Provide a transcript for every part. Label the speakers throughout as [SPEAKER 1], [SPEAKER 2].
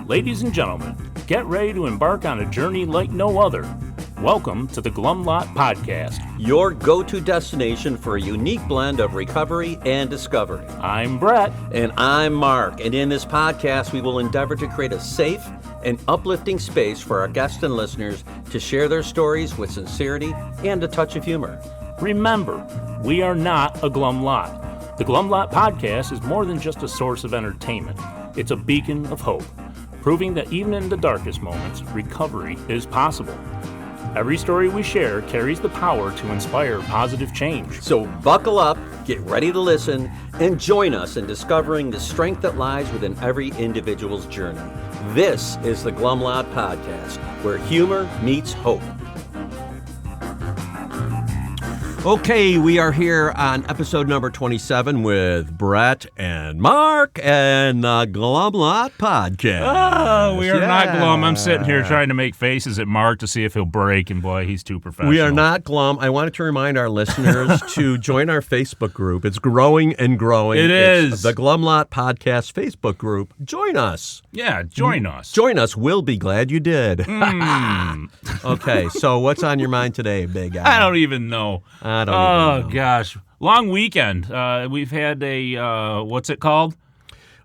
[SPEAKER 1] Ladies and gentlemen, get ready to embark on a journey like no other. Welcome to the Glum Lot Podcast,
[SPEAKER 2] your go-to destination for a unique blend of recovery and discovery.
[SPEAKER 1] I'm Brett.
[SPEAKER 2] And I'm Mark. And in this podcast, we will endeavor to create a safe and uplifting space for our guests and listeners to share their stories with sincerity and a touch of humor.
[SPEAKER 1] Remember, we are not a Glum Lot. The Glum Lot Podcast is more than just a source of entertainment. It's a beacon of hope, proving that even in the darkest moments, recovery is possible. Every story we share carries the power to inspire positive change.
[SPEAKER 2] So buckle up, get ready to listen, and join us in discovering the strength that lies within every individual's journey. This is the Glum Lot Podcast, where humor meets hope. Okay, we are here on episode number 27 with Brett and Mark and the Glum Lot Podcast.
[SPEAKER 1] Oh, we are not glum. I'm sitting here trying to make faces at Mark to see if he'll break, and boy, he's too professional.
[SPEAKER 2] We are not glum. I wanted to remind our listeners to join our Facebook group. It's growing and growing.
[SPEAKER 1] It's
[SPEAKER 2] the Glum Lot Podcast Facebook group. Join us.
[SPEAKER 1] Yeah, join us.
[SPEAKER 2] Join us. We'll be glad you did. Okay, so what's on your mind today, big guy?
[SPEAKER 1] I don't even know.
[SPEAKER 2] I don't even know.
[SPEAKER 1] Oh, gosh. Long weekend. We've had a, what's it called?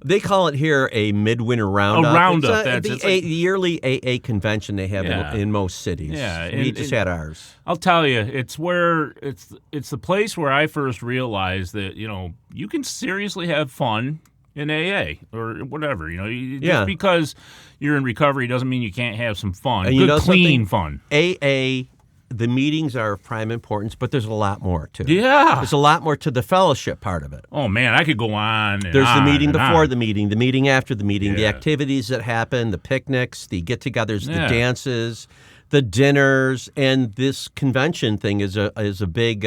[SPEAKER 2] They call it here a midwinter roundup.
[SPEAKER 1] A roundup.
[SPEAKER 2] It's the yearly AA convention they have in most cities.
[SPEAKER 1] Yeah.
[SPEAKER 2] We just had ours.
[SPEAKER 1] I'll tell you, it's the place where I first realized that, you can seriously have fun in AA or whatever. Just because you're in recovery doesn't mean you can't have some fun.
[SPEAKER 2] And
[SPEAKER 1] good, clean fun.
[SPEAKER 2] AA, the meetings are of prime importance, but there's a lot more to it.
[SPEAKER 1] Yeah.
[SPEAKER 2] There's a lot more to the fellowship part of it.
[SPEAKER 1] Oh, man, I could go on and
[SPEAKER 2] There's
[SPEAKER 1] on
[SPEAKER 2] the meeting
[SPEAKER 1] and
[SPEAKER 2] before
[SPEAKER 1] on.
[SPEAKER 2] the meeting after the meeting, the activities that happen, the picnics, the get-togethers, the dances, the dinners, and this convention thing is a big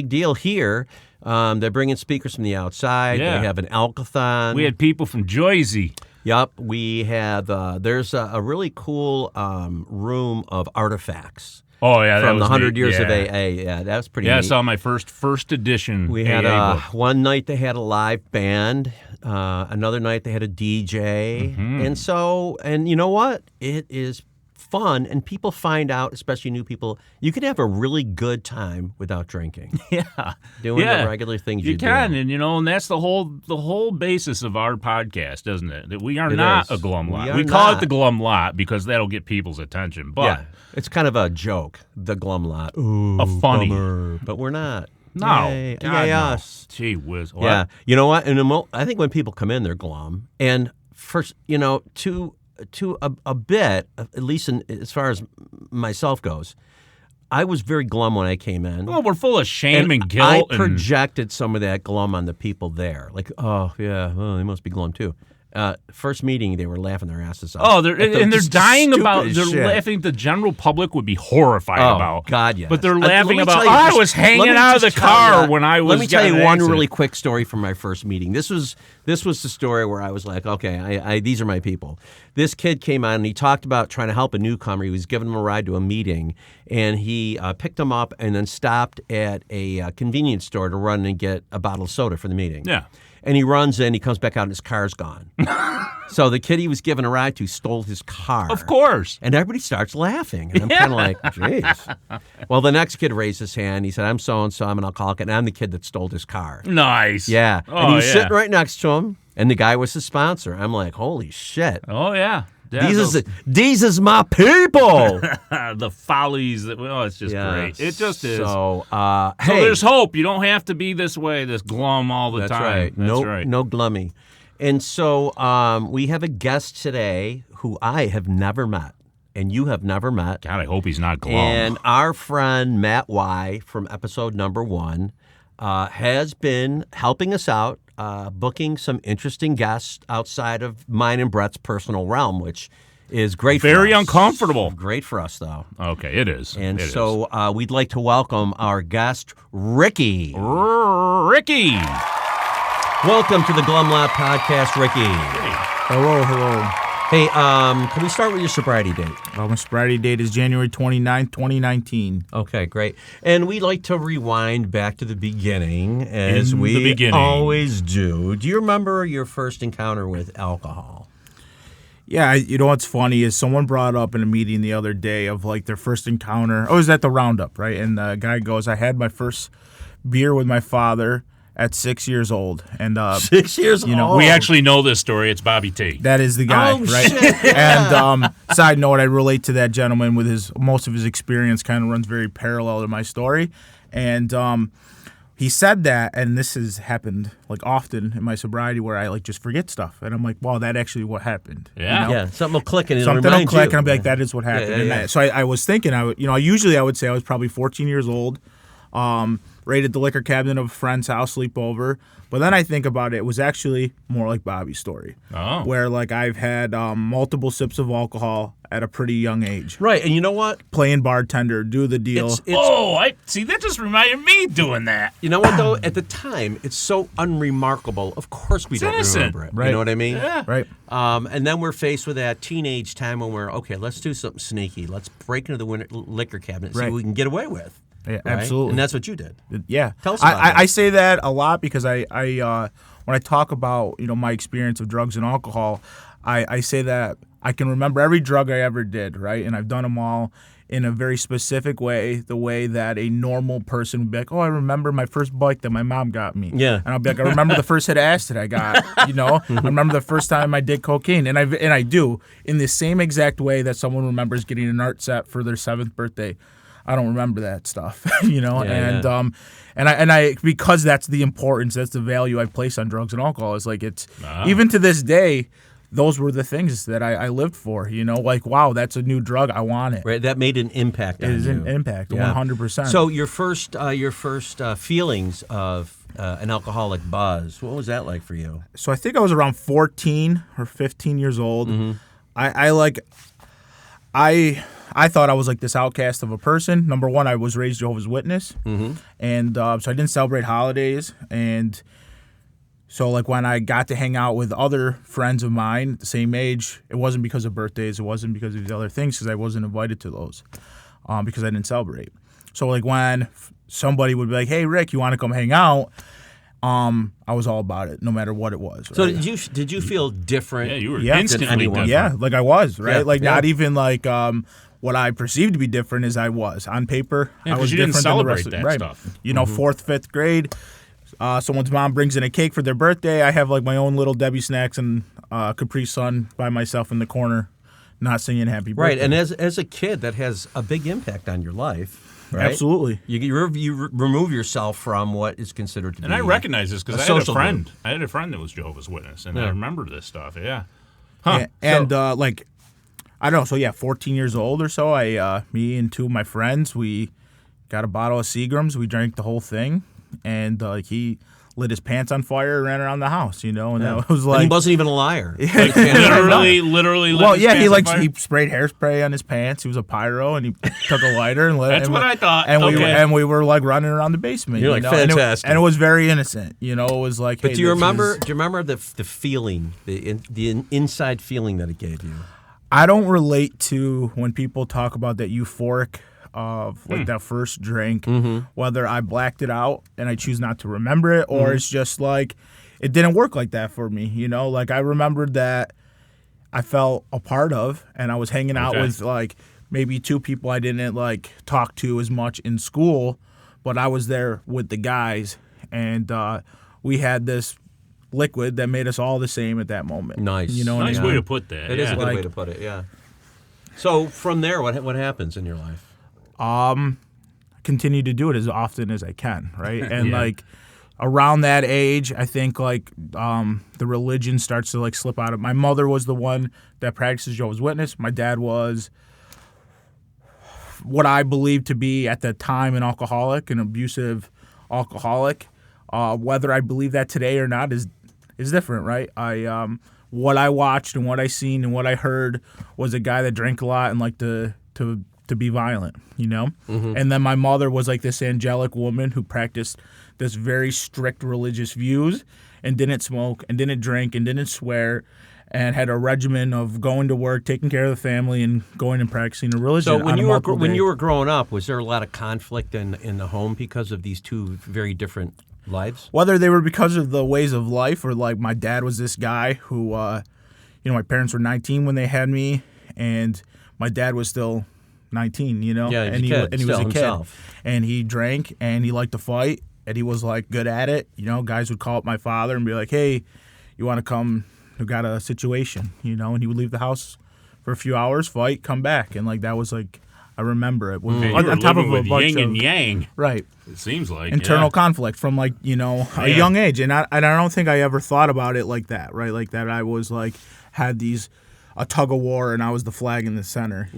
[SPEAKER 2] deal here. They're bringing speakers from the outside.
[SPEAKER 1] Yeah.
[SPEAKER 2] They have an alkathon.
[SPEAKER 1] We had people from Jersey.
[SPEAKER 2] Yep, we have. There's a really cool room of artifacts.
[SPEAKER 1] Oh yeah,
[SPEAKER 2] from the 100
[SPEAKER 1] neat.
[SPEAKER 2] years of AA. Yeah, that was pretty.
[SPEAKER 1] Yeah,
[SPEAKER 2] neat.
[SPEAKER 1] I saw my first edition.
[SPEAKER 2] We had
[SPEAKER 1] AA book.
[SPEAKER 2] one night they had a live band. Another night they had a DJ, and you know what? It is fun, and people find out, especially new people, you can have a really good time without drinking. Doing the regular things you
[SPEAKER 1] can,
[SPEAKER 2] do.
[SPEAKER 1] and that's the whole basis of our podcast, isn't it? That we are not a glum lot. We call it the Glum Lot because that'll get people's attention. But
[SPEAKER 2] it's kind of a joke, the Glum Lot. Ooh,
[SPEAKER 1] a funny,
[SPEAKER 2] bummer. But we're not.
[SPEAKER 1] No,
[SPEAKER 2] Yay,
[SPEAKER 1] God, no.
[SPEAKER 2] us.
[SPEAKER 1] Gee whiz. What?
[SPEAKER 2] Yeah, you know what? And I think when people come in, they're glum, and first, to a bit, at least as far as myself goes, I was very glum when I came in.
[SPEAKER 1] Well, we're full of shame and guilt.
[SPEAKER 2] I projected some of that glum on the people there. Like, oh, yeah, well, they must be glum too. First meeting, they were laughing their asses off.
[SPEAKER 1] Oh, they're dying about. They're
[SPEAKER 2] shit.
[SPEAKER 1] laughing. The general public would be horrified about.
[SPEAKER 2] God, yes.
[SPEAKER 1] But they're laughing about.
[SPEAKER 2] I
[SPEAKER 1] was hanging out of the car when I was.
[SPEAKER 2] Let me tell you one
[SPEAKER 1] accident.
[SPEAKER 2] really quick story from my first meeting. This was the story where I was like, okay, these are my people. This kid came on and he talked about trying to help a newcomer. He was giving him a ride to a meeting, and he picked him up and then stopped at a convenience store to run and get a bottle of soda for the meeting.
[SPEAKER 1] Yeah.
[SPEAKER 2] And he runs in, he comes back out, and his car's gone. So the kid he was giving a ride to stole his car.
[SPEAKER 1] Of course.
[SPEAKER 2] And everybody starts laughing. And I'm kind of like, jeez. Well, the next kid raised his hand. He said, I'm so-and-so, I'm an alcoholic, and I'm the kid that stole his car.
[SPEAKER 1] Nice.
[SPEAKER 2] Yeah.
[SPEAKER 1] Oh,
[SPEAKER 2] and he was sitting right next to him, and the guy was his sponsor. I'm like, holy shit.
[SPEAKER 1] Oh, yeah.
[SPEAKER 2] These is my people.
[SPEAKER 1] The follies. It's just great. It just is.
[SPEAKER 2] So,
[SPEAKER 1] so there's hope. You don't have to be this way, this glum all the time.
[SPEAKER 2] Right.
[SPEAKER 1] That's right.
[SPEAKER 2] No glummy. And so we have a guest today who I have never met, and you have never met.
[SPEAKER 1] God, I hope he's not glum.
[SPEAKER 2] And our friend Matt Y. from episode number 1 has been helping us out, booking some interesting guests outside of mine and Brett's personal realm, which is great for us.
[SPEAKER 1] Very uncomfortable.
[SPEAKER 2] Great for us, though.
[SPEAKER 1] Okay, it is.
[SPEAKER 2] And we'd like to welcome our guest, Ricky.
[SPEAKER 1] Ricky.
[SPEAKER 2] Welcome to the Glum Lot Podcast, Ricky.
[SPEAKER 1] Hey.
[SPEAKER 3] Hello.
[SPEAKER 2] Hey, can we start with your sobriety date?
[SPEAKER 3] My sobriety date is January 29th, 2019.
[SPEAKER 2] Okay, great. And we'd like to rewind back to the beginning, as we always do. Do you remember your first encounter with alcohol?
[SPEAKER 3] Yeah, you know what's funny is someone brought up in a meeting the other day of like their first encounter. Oh, it was at the Roundup, right? And the guy goes, I had my first beer with my father at 6 years old. And
[SPEAKER 2] 6 years old.
[SPEAKER 1] We actually know this story. It's Bobby T.
[SPEAKER 3] that is the guy,
[SPEAKER 2] Oh,
[SPEAKER 3] right?
[SPEAKER 2] shit.
[SPEAKER 3] And side note, I relate to that gentleman with most of his experience kind of runs very parallel to my story. And he said that, and this has happened like often in my sobriety where I like just forget stuff. And I'm like, wow, that actually what happened.
[SPEAKER 1] Yeah.
[SPEAKER 2] Yeah, something will click and it'll
[SPEAKER 3] Something will
[SPEAKER 2] remind
[SPEAKER 3] click,
[SPEAKER 2] you.
[SPEAKER 3] and I'll be like, that is what happened.
[SPEAKER 2] Yeah,
[SPEAKER 3] And
[SPEAKER 2] yeah.
[SPEAKER 3] so I was thinking, usually I would say I was probably 14 years old, raided the liquor cabinet of a friend's house, sleepover. But then I think about it, it was actually more like Bobby's story, where like I've had multiple sips of alcohol at a pretty young age.
[SPEAKER 2] Right, and you know what?
[SPEAKER 3] Playing bartender, do the deal.
[SPEAKER 2] It's
[SPEAKER 1] I see. That just reminded me doing that.
[SPEAKER 2] You know what, though? At the time, it's so unremarkable. Of course we don't
[SPEAKER 1] innocent.
[SPEAKER 2] remember it.
[SPEAKER 3] Right.
[SPEAKER 2] You know what I mean?
[SPEAKER 1] Yeah.
[SPEAKER 3] Right.
[SPEAKER 2] And then we're faced with that teenage time when we're, okay, let's do something sneaky. Let's break into the liquor cabinet and see
[SPEAKER 3] Right.
[SPEAKER 2] what we can get away with.
[SPEAKER 3] Yeah,
[SPEAKER 2] Right?
[SPEAKER 3] absolutely.
[SPEAKER 2] And that's what you did.
[SPEAKER 3] Yeah.
[SPEAKER 2] Tell us about that.
[SPEAKER 3] I say that a lot because I when I talk about, my experience of drugs and alcohol, I say that I can remember every drug I ever did, right? And I've done them all in a very specific way, the way that a normal person would be like, oh, I remember my first bike that my mom got me.
[SPEAKER 2] Yeah.
[SPEAKER 3] And I'll be like, I remember the first hit of acid I got, I remember the first time I did cocaine. And I do in the same exact way that someone remembers getting an art set for their 7th birthday. I don't remember that stuff,
[SPEAKER 2] Yeah.
[SPEAKER 3] And I because that's the importance, that's the value I place on drugs and alcohol. Is like even to this day, those were the things that I lived for. Like wow, that's a new drug, I want it.
[SPEAKER 2] Right, that made an impact on
[SPEAKER 3] It is
[SPEAKER 2] you.
[SPEAKER 3] an impact,
[SPEAKER 2] Yeah.
[SPEAKER 3] 100%.
[SPEAKER 2] So your first feelings of an alcoholic buzz, what was that like for you?
[SPEAKER 3] So I think I was around 14 or 15 years old.
[SPEAKER 2] Mm-hmm.
[SPEAKER 3] I thought I was like this outcast of a person. Number one, I was raised Jehovah's Witness, and so I didn't celebrate holidays. And so like when I got to hang out with other friends of mine the same age, it wasn't because of birthdays. It wasn't because of these other things, because I wasn't invited to those because I didn't celebrate. So like when somebody would be like, "Hey Rick, you want to come hang out?" I was all about it, no matter what it was.
[SPEAKER 2] So
[SPEAKER 3] right?
[SPEAKER 2] did you feel different?
[SPEAKER 1] Yeah, you were
[SPEAKER 3] Yeah.
[SPEAKER 1] instantly
[SPEAKER 2] Anyone.
[SPEAKER 1] different.
[SPEAKER 3] Yeah, like I was, right?
[SPEAKER 2] Yeah,
[SPEAKER 3] Like
[SPEAKER 2] yeah.
[SPEAKER 3] not even like what I perceived to be different as I was. On paper,
[SPEAKER 1] Yeah,
[SPEAKER 3] I
[SPEAKER 1] 'cause
[SPEAKER 3] was
[SPEAKER 1] you didn't
[SPEAKER 3] different than the rest
[SPEAKER 1] celebrate
[SPEAKER 3] of
[SPEAKER 1] that
[SPEAKER 3] right.
[SPEAKER 1] stuff.
[SPEAKER 3] 4th, 5th grade, someone's mom brings in a cake for their birthday. I have like my own little Debbie snacks and Capri Sun by myself in the corner, not singing happy birthday.
[SPEAKER 2] Right, and as a kid, that has a big impact on your life. Right?
[SPEAKER 3] Absolutely.
[SPEAKER 2] You remove yourself from what is considered to be.
[SPEAKER 1] And I recognize this because
[SPEAKER 2] a
[SPEAKER 1] I had a
[SPEAKER 2] social
[SPEAKER 1] friend.
[SPEAKER 2] group.
[SPEAKER 1] I had a friend that was Jehovah's Witness, and I
[SPEAKER 2] Yeah.
[SPEAKER 1] remember this stuff. Yeah.
[SPEAKER 3] And like, I don't know. So yeah, 14 years old or so. Me and 2 of my friends, we got a bottle of Seagrams. We drank the whole thing, and he lit his pants on fire and ran around the house. And that was
[SPEAKER 2] And
[SPEAKER 3] like
[SPEAKER 2] he wasn't even a liar.
[SPEAKER 1] Like literally.
[SPEAKER 3] Well,
[SPEAKER 1] lit his
[SPEAKER 3] yeah,
[SPEAKER 1] pants on fire?
[SPEAKER 3] he sprayed hairspray on his pants. He was a pyro, and he took a lighter and lit.
[SPEAKER 1] That's
[SPEAKER 3] and
[SPEAKER 1] what I thought.
[SPEAKER 3] And
[SPEAKER 1] Okay.
[SPEAKER 3] we were like running around the basement.
[SPEAKER 2] You're like,
[SPEAKER 3] And
[SPEAKER 2] fantastic.
[SPEAKER 3] and it was very innocent. It was like.
[SPEAKER 2] But
[SPEAKER 3] hey,
[SPEAKER 2] do you
[SPEAKER 3] this
[SPEAKER 2] remember?
[SPEAKER 3] is-
[SPEAKER 2] Do you remember the feeling, the inside feeling that it gave you?
[SPEAKER 3] I don't relate to when people talk about that euphoric of like that first drink, whether I blacked it out and I choose not to remember it, or it's just like it didn't work like that for me. Like I remembered that I felt a part of, and I was hanging out
[SPEAKER 1] Okay.
[SPEAKER 3] with like maybe 2 people I didn't like talk to as much in school, but I was there with the guys, and we had this liquid that made us all the same at that moment.
[SPEAKER 2] Nice.
[SPEAKER 1] Nice
[SPEAKER 2] Yeah.
[SPEAKER 1] way to put that.
[SPEAKER 2] It is a good
[SPEAKER 3] Like-
[SPEAKER 2] way to put it. Yeah. So from there, what happens in your life?
[SPEAKER 3] Continue to do it as often as I can, right? And
[SPEAKER 1] Yeah.
[SPEAKER 3] like around that age, I think like the religion starts to like slip out of. My mother was the one that practices Jehovah's Witness. My dad was what I believed to be at the time an alcoholic, an abusive alcoholic. Whether I believe that today or not is different, right? What I watched and what I seen and what I heard was a guy that drank a lot and liked to be violent, And then my mother was like this angelic woman who practiced this very strict religious views and didn't smoke and didn't drink and didn't swear and had a regimen of going to work, taking care of the family, and going and practicing a religion.
[SPEAKER 2] So when
[SPEAKER 3] on a multiple
[SPEAKER 2] when
[SPEAKER 3] day.
[SPEAKER 2] you were growing up, was there a lot of conflict in the home because of these 2 very different lives?
[SPEAKER 3] Whether they were because of the ways of life or like my dad was this guy who my parents were 19 when they had me, and my dad was still 19,
[SPEAKER 2] Yeah,
[SPEAKER 3] and he was a kid.
[SPEAKER 2] himself.
[SPEAKER 3] And he drank, and he liked to fight, and he was like good at it. Guys would call up my father and be like, "Hey, you want to come? We got a situation," and he would leave the house for a few hours, fight, come back, and like that was like I remember it.
[SPEAKER 1] You were
[SPEAKER 3] On top of
[SPEAKER 1] living
[SPEAKER 3] a
[SPEAKER 1] with
[SPEAKER 3] bunch
[SPEAKER 1] yin
[SPEAKER 3] of
[SPEAKER 1] and yang.
[SPEAKER 3] right
[SPEAKER 1] It seems like
[SPEAKER 3] internal conflict from like a young age, and I don't think I ever thought about it like that, right? Like that I was like had a tug of war, and I was the flag in the center,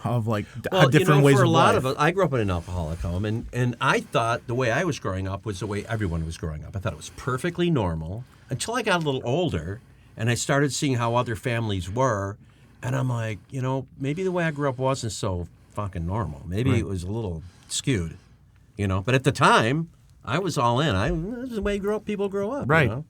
[SPEAKER 3] of like different ways
[SPEAKER 2] for
[SPEAKER 3] of
[SPEAKER 2] a lot
[SPEAKER 3] life.
[SPEAKER 2] of us, I grew up in an alcoholic home, and I thought the way I was growing up was the way everyone was growing up. I thought it was perfectly normal until I got a little older, and I started seeing how other families were, and I'm like, maybe the way I grew up wasn't so fucking normal. Maybe it was a little skewed, But at the time, I was all in. This is the way people grow up,
[SPEAKER 3] right?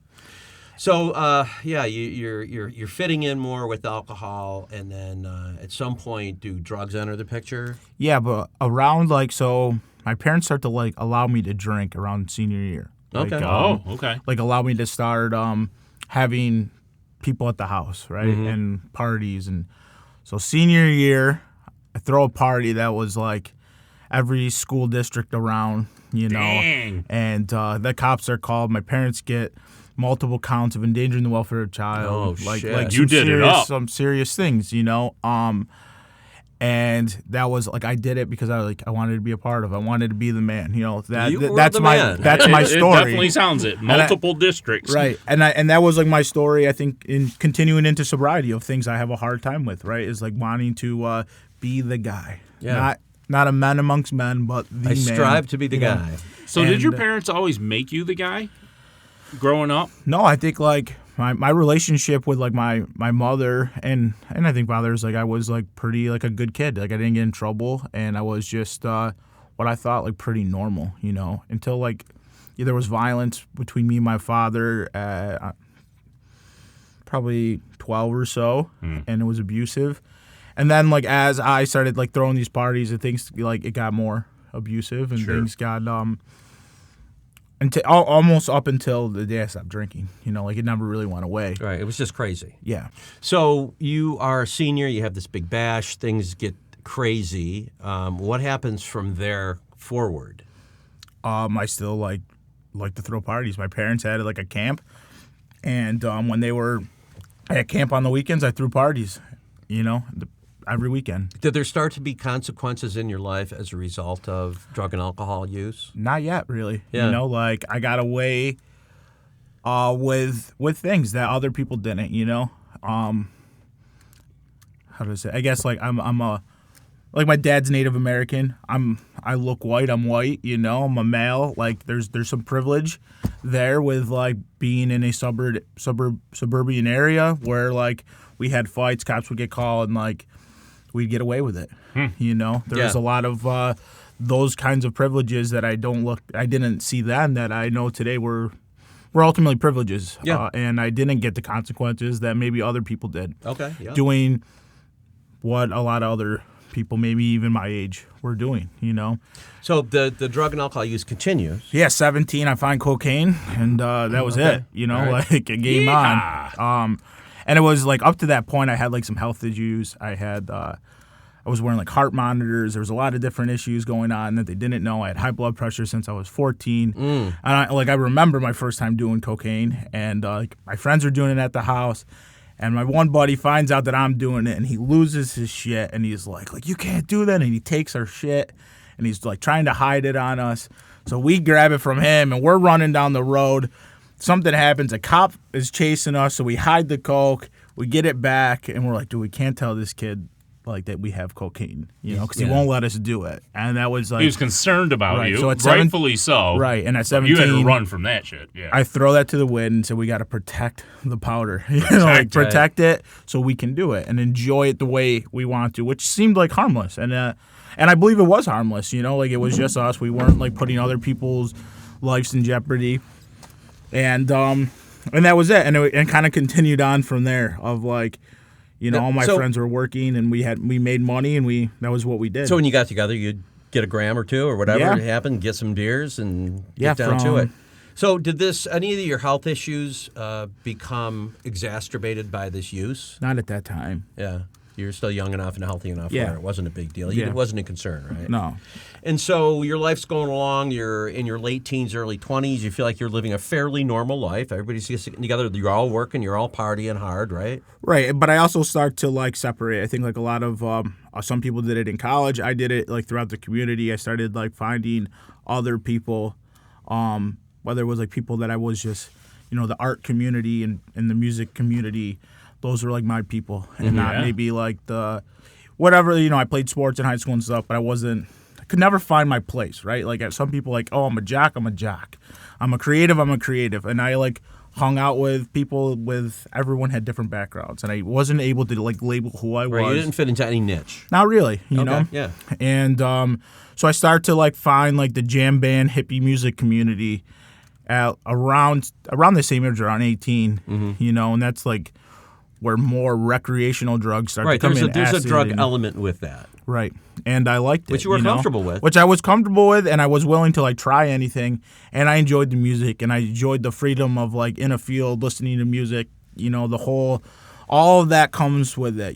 [SPEAKER 2] So you're fitting in more with alcohol, and then at some point, do drugs enter the picture?
[SPEAKER 3] Yeah, but around my parents start to like allow me to drink around senior year.
[SPEAKER 2] Okay.
[SPEAKER 1] Okay.
[SPEAKER 3] Like allow me to start having people at the house, right, and parties, and so senior year, I throw a party that was like every school district around,
[SPEAKER 1] Dang.
[SPEAKER 3] and the cops are called. My parents get multiple counts of endangering the welfare of a child.
[SPEAKER 2] Oh,
[SPEAKER 3] like
[SPEAKER 2] shit.
[SPEAKER 1] You did it up.
[SPEAKER 3] Some serious things, and that was like I did it because I wanted to be a part of. I wanted to be the man. That's my
[SPEAKER 2] man.
[SPEAKER 3] that's my
[SPEAKER 1] It
[SPEAKER 3] story.
[SPEAKER 1] definitely sounds it. Multiple districts.
[SPEAKER 3] Right, and that was like my story. I think in continuing into sobriety of things I have a hard time with. Right, is like wanting to be the guy.
[SPEAKER 2] Yeah.
[SPEAKER 3] Not a man amongst men, but the
[SPEAKER 2] I
[SPEAKER 3] man.
[SPEAKER 2] strive to be the guy.
[SPEAKER 1] So did your
[SPEAKER 3] And,
[SPEAKER 1] parents always make you the guy growing up?
[SPEAKER 3] No, I think like my relationship with like my mother and I think fathers, like I was like pretty like a good kid. Like I didn't get in trouble, and I was just what I thought like pretty normal, until like there was violence between me and my father at probably 12 or so, and it was abusive. And then like as I started like throwing these parties and things, like it got more abusive, and things got almost up until the day I stopped drinking. Like it never really went away.
[SPEAKER 2] Right. It was just crazy.
[SPEAKER 3] Yeah.
[SPEAKER 2] So you are a senior. You have this big bash. Things get crazy. What happens from there forward?
[SPEAKER 3] I still like to throw parties. My parents had like a camp, and when they were at camp on the weekends, I threw parties. Every weekend.
[SPEAKER 2] Did there start to be consequences in your life as a result of drug and alcohol use?
[SPEAKER 3] Not yet, really.
[SPEAKER 2] Yeah.
[SPEAKER 3] Like I got away with things that other people didn't. How do I say? I guess like I'm a like my dad's Native American. I look white. I'm white. I'm a male. Like there's some privilege there with like being in a suburban area where like we had fights, cops would get called, and like we'd get away with it. There's a lot of those kinds of privileges that I didn't see then that I know today were ultimately privileges.
[SPEAKER 2] Yeah.
[SPEAKER 3] And I didn't get the consequences that maybe other people did.
[SPEAKER 2] Okay. Yeah.
[SPEAKER 3] Doing what a lot of other people, maybe even my age, were doing,
[SPEAKER 2] So the drug and alcohol use continues.
[SPEAKER 3] Yeah, 17, I find cocaine, and that was it.
[SPEAKER 2] Right.
[SPEAKER 3] Like a game on. And it was like up to that point, I had like some health issues. I was wearing like heart monitors. There was a lot of different issues going on that they didn't know. I had high blood pressure since I was 14. And I remember my first time doing cocaine, and like my friends were doing it at the house. And my one buddy finds out that I'm doing it, and he loses his shit, and he's like you can't do that, and he takes our shit, and he's like trying to hide it on us. So we grab it from him, and we're running down the road. Something happens, a cop is chasing us, so we hide the coke, we get it back, and we're like, dude, we can't tell this kid like that we have cocaine, because he won't let us do it. And that was like
[SPEAKER 1] He was concerned about
[SPEAKER 3] Right,
[SPEAKER 1] you,
[SPEAKER 3] so at
[SPEAKER 1] rightfully so.
[SPEAKER 3] right. And at 17,
[SPEAKER 1] You had to run from that shit. Yeah.
[SPEAKER 3] I throw that to the wind and say we got to protect the powder, protect it so we can do it and enjoy it the way we want to, which seemed like harmless, and I believe it was harmless. Like it was just us. We weren't like putting other people's lives in jeopardy, and that was it. And it kind of continued on from there. Of like, all my friends were working, and we made money, and that was what we did.
[SPEAKER 2] So when you got together, you'd get a gram or two or whatever
[SPEAKER 3] Yeah.
[SPEAKER 2] happened, get some beers, and get down to
[SPEAKER 3] from
[SPEAKER 2] it. So did any of your health issues become exacerbated by this use?
[SPEAKER 3] Not at that time.
[SPEAKER 2] Yeah. You're still young enough and healthy enough
[SPEAKER 3] Yeah.
[SPEAKER 2] where it wasn't a big deal.
[SPEAKER 3] Yeah.
[SPEAKER 2] It wasn't a concern, right?
[SPEAKER 3] No.
[SPEAKER 2] And so your life's going along. You're in your late teens, early 20s. You feel like you're living a fairly normal life. Everybody's getting together. You're all working. You're all partying hard, right?
[SPEAKER 3] Right, but I also start to like separate. I think like a lot of some people did it in college. I did it like throughout the community. I started like finding other people, whether it was like people that I was just, the art community and the music community. Those were like my people, and not maybe like the whatever. I played sports in high school and stuff, but I could never find my place. Right, like some people like, oh, I'm a jock. I'm a creative. And I like hung out with people everyone had different backgrounds, and I wasn't able to like label who I was.
[SPEAKER 2] Right, you didn't fit into any niche.
[SPEAKER 3] Not really, you know.
[SPEAKER 2] Yeah.
[SPEAKER 3] And so I started to like find like the jam band hippie music community at around the same age, around 18. And that's like where more recreational drugs start to come in.
[SPEAKER 2] There's a drug
[SPEAKER 3] and,
[SPEAKER 2] element with that.
[SPEAKER 3] Right. And I liked it.
[SPEAKER 2] Which you were comfortable with.
[SPEAKER 3] Which I was comfortable with, and I was willing to like try anything. And I enjoyed the music, and I enjoyed the freedom of like in a field listening to music. All of that comes with it.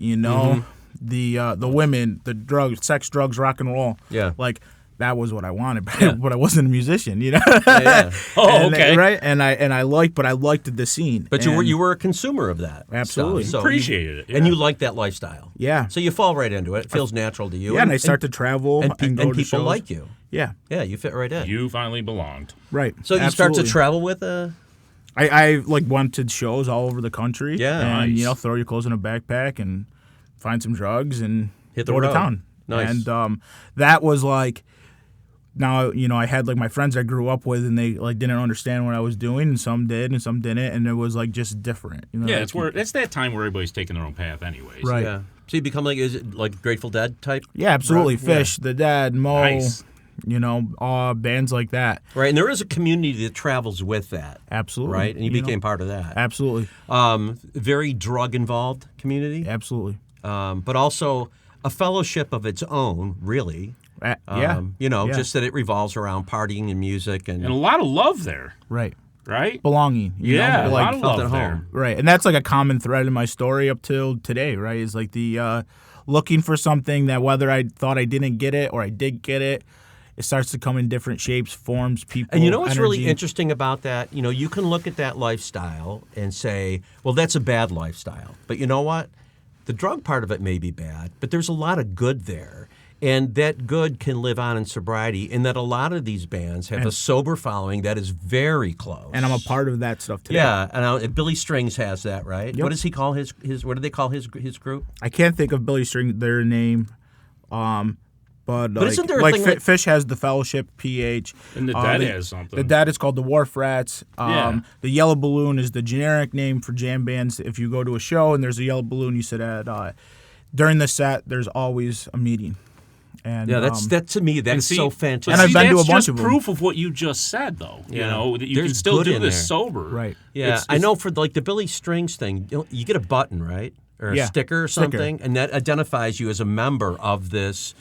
[SPEAKER 3] The women, the drugs, sex, drugs, rock and roll.
[SPEAKER 2] Yeah.
[SPEAKER 3] Like that was what I wanted, but I wasn't a musician.
[SPEAKER 2] Yeah.
[SPEAKER 1] Oh, okay.
[SPEAKER 3] Right. And I liked the scene.
[SPEAKER 2] But you were a consumer of that.
[SPEAKER 3] Absolutely.
[SPEAKER 2] Stuff. So
[SPEAKER 1] Appreciated it. Yeah.
[SPEAKER 2] And you like that lifestyle.
[SPEAKER 3] Yeah.
[SPEAKER 2] So you fall right into it. It feels natural to you.
[SPEAKER 3] Yeah, and I start to travel and go
[SPEAKER 2] and
[SPEAKER 3] to
[SPEAKER 2] people
[SPEAKER 3] shows.
[SPEAKER 2] like you.
[SPEAKER 3] Yeah.
[SPEAKER 2] Yeah, you fit right in.
[SPEAKER 1] You finally belonged.
[SPEAKER 3] Right.
[SPEAKER 2] So you start to
[SPEAKER 3] Absolutely.
[SPEAKER 2] travel with
[SPEAKER 3] I like went to shows all over the country.
[SPEAKER 2] Yeah,
[SPEAKER 3] and
[SPEAKER 1] nice.
[SPEAKER 3] throw your clothes in a backpack and find some drugs and
[SPEAKER 2] Hit the
[SPEAKER 3] go
[SPEAKER 2] road.
[SPEAKER 3] to town.
[SPEAKER 2] Nice.
[SPEAKER 3] And that was like, now I had like my friends I grew up with, and they like didn't understand what I was doing, and some did and some didn't, and it was like just different.
[SPEAKER 1] Yeah,
[SPEAKER 3] like,
[SPEAKER 1] it's that time where everybody's taking their own path, anyways.
[SPEAKER 3] Right.
[SPEAKER 2] Yeah. So you become is it like Grateful Dead type?
[SPEAKER 3] Yeah, absolutely.
[SPEAKER 2] Right.
[SPEAKER 3] Fish, The Dead, Mo,
[SPEAKER 1] Nice.
[SPEAKER 3] Bands like that.
[SPEAKER 2] Right, and there is a community that travels with that.
[SPEAKER 3] Absolutely.
[SPEAKER 2] Right, and you became part of that.
[SPEAKER 3] Absolutely.
[SPEAKER 2] Very drug-involved community.
[SPEAKER 3] Absolutely.
[SPEAKER 2] But also a fellowship of its own, really.
[SPEAKER 3] Yeah.
[SPEAKER 2] Just that it revolves around partying and music and
[SPEAKER 1] And a lot of love there,
[SPEAKER 3] Right.
[SPEAKER 1] right?
[SPEAKER 3] Belonging.
[SPEAKER 1] Yeah, a
[SPEAKER 3] like,
[SPEAKER 1] lot of
[SPEAKER 2] felt
[SPEAKER 1] love
[SPEAKER 2] at
[SPEAKER 1] there.
[SPEAKER 2] home.
[SPEAKER 3] Right, and that's like a common thread in my story up till today, right? Is like the looking for something that whether I thought I didn't get it or I did get it, it starts to come in different shapes, forms, people.
[SPEAKER 2] And you know what's really
[SPEAKER 3] energy.
[SPEAKER 2] interesting about that? You can look at that lifestyle and say, well, that's a bad lifestyle. But you know what? The drug part of it may be bad, but there's a lot of good there. And that good can live on in sobriety, in that a lot of these bands have a sober following that is very close.
[SPEAKER 3] And I'm a part of that stuff today.
[SPEAKER 2] Yeah, and Billy Strings has that, right?
[SPEAKER 3] Yep.
[SPEAKER 2] What does he call his? What do they call his group?
[SPEAKER 3] I can't think of Billy String their name, but
[SPEAKER 2] isn't there a
[SPEAKER 3] like
[SPEAKER 2] thing like-
[SPEAKER 3] Fish has the Fellowship PH,
[SPEAKER 1] And the Dead has something.
[SPEAKER 3] The Dead is called the Wharf Rats.
[SPEAKER 1] Yeah.
[SPEAKER 3] The Yellow Balloon is the generic name for jam bands. If you go to a show and there's a yellow balloon, you sit at during the set. There's always a meeting. And
[SPEAKER 2] Yeah, that to me that's
[SPEAKER 1] see-
[SPEAKER 2] so
[SPEAKER 1] but
[SPEAKER 2] fantastic.
[SPEAKER 3] And I've
[SPEAKER 1] see,
[SPEAKER 3] been to
[SPEAKER 1] that's
[SPEAKER 3] a bunch
[SPEAKER 1] just
[SPEAKER 3] of them.
[SPEAKER 1] proof of what you just said, though.
[SPEAKER 2] Yeah.
[SPEAKER 1] That you can
[SPEAKER 2] There's
[SPEAKER 1] still
[SPEAKER 2] good
[SPEAKER 1] do
[SPEAKER 2] in
[SPEAKER 1] this
[SPEAKER 2] there.
[SPEAKER 1] sober.
[SPEAKER 3] right.
[SPEAKER 2] Yeah,
[SPEAKER 1] It's
[SPEAKER 2] I know for like the Billy Strings thing, you get a button, right? Or a
[SPEAKER 3] Yeah,
[SPEAKER 2] sticker or
[SPEAKER 3] sticker.
[SPEAKER 2] something, and that identifies you as a member of this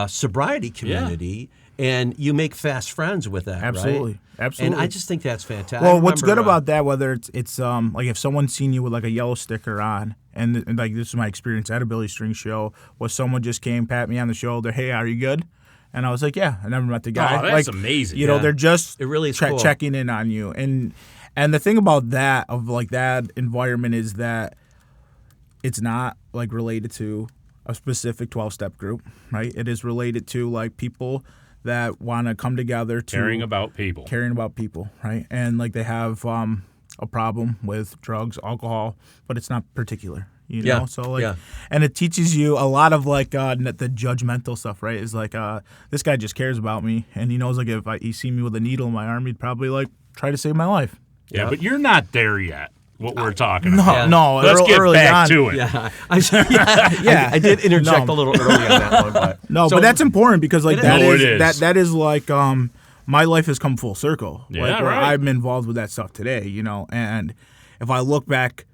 [SPEAKER 2] sobriety community, and you make fast friends with that,
[SPEAKER 3] Absolutely.
[SPEAKER 2] right?
[SPEAKER 3] Absolutely.
[SPEAKER 2] And I just think that's fantastic.
[SPEAKER 3] Well,
[SPEAKER 2] I
[SPEAKER 3] what's good
[SPEAKER 2] remember,
[SPEAKER 3] about that, whether it's like if someone's seen you with like a yellow sticker on, and like this is my experience at a Billy String show, was someone just came, pat me on the shoulder, hey, are you good? And I was like, yeah. I never met the guy.
[SPEAKER 1] Oh, that's
[SPEAKER 3] like,
[SPEAKER 1] amazing.
[SPEAKER 3] You know,
[SPEAKER 2] Yeah.
[SPEAKER 3] they're just
[SPEAKER 2] It really is cool.
[SPEAKER 3] checking in on you, and the thing about that of like that environment is that it's not like related to a specific 12-step group, right? It is related to like people that want to come together to
[SPEAKER 1] Caring about people.
[SPEAKER 3] right? And like they have a problem with drugs, alcohol, but it's not particular, you know?
[SPEAKER 2] Yeah,
[SPEAKER 3] So like,
[SPEAKER 2] yeah.
[SPEAKER 3] and it teaches you a lot of like the judgmental stuff, right? Is like this guy just cares about me, and he knows like if he see me with a needle in my arm, he'd probably like try to save my life.
[SPEAKER 1] Yeah, but you're not there yet, what we're talking
[SPEAKER 3] No,
[SPEAKER 1] about.
[SPEAKER 3] no.
[SPEAKER 1] Let's get
[SPEAKER 3] early
[SPEAKER 1] back
[SPEAKER 3] on.
[SPEAKER 1] to it.
[SPEAKER 2] Yeah,
[SPEAKER 3] Yeah.
[SPEAKER 2] I did interject
[SPEAKER 3] No.
[SPEAKER 2] a little early on that one, but
[SPEAKER 3] No,
[SPEAKER 2] So-
[SPEAKER 3] but that's important because like
[SPEAKER 2] It
[SPEAKER 3] that
[SPEAKER 1] is.
[SPEAKER 3] is,
[SPEAKER 1] No, it is.
[SPEAKER 3] that is like my life has come full circle.
[SPEAKER 1] Yeah,
[SPEAKER 3] like where
[SPEAKER 1] right.
[SPEAKER 3] I'm involved with that stuff today, you know. And if I look back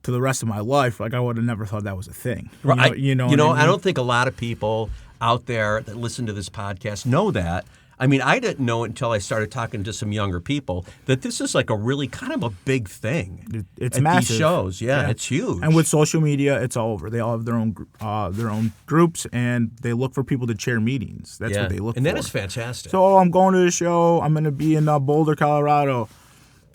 [SPEAKER 3] to the rest of my life, like I would have never thought that was a thing.
[SPEAKER 2] Right.
[SPEAKER 3] You know what I mean?
[SPEAKER 2] I don't think a lot of people out there that listen to this podcast know that. I mean, I didn't know until I started talking to some younger people that this is like a really kind of a big thing.
[SPEAKER 3] It's
[SPEAKER 2] at
[SPEAKER 3] massive.
[SPEAKER 2] These shows, yeah, it's huge.
[SPEAKER 3] And with social media, it's all over. They all have their own groups, and they look for people to chair meetings. That's what they look for.
[SPEAKER 2] And that is fantastic.
[SPEAKER 3] So I'm going to the show. I'm going to be in Boulder, Colorado.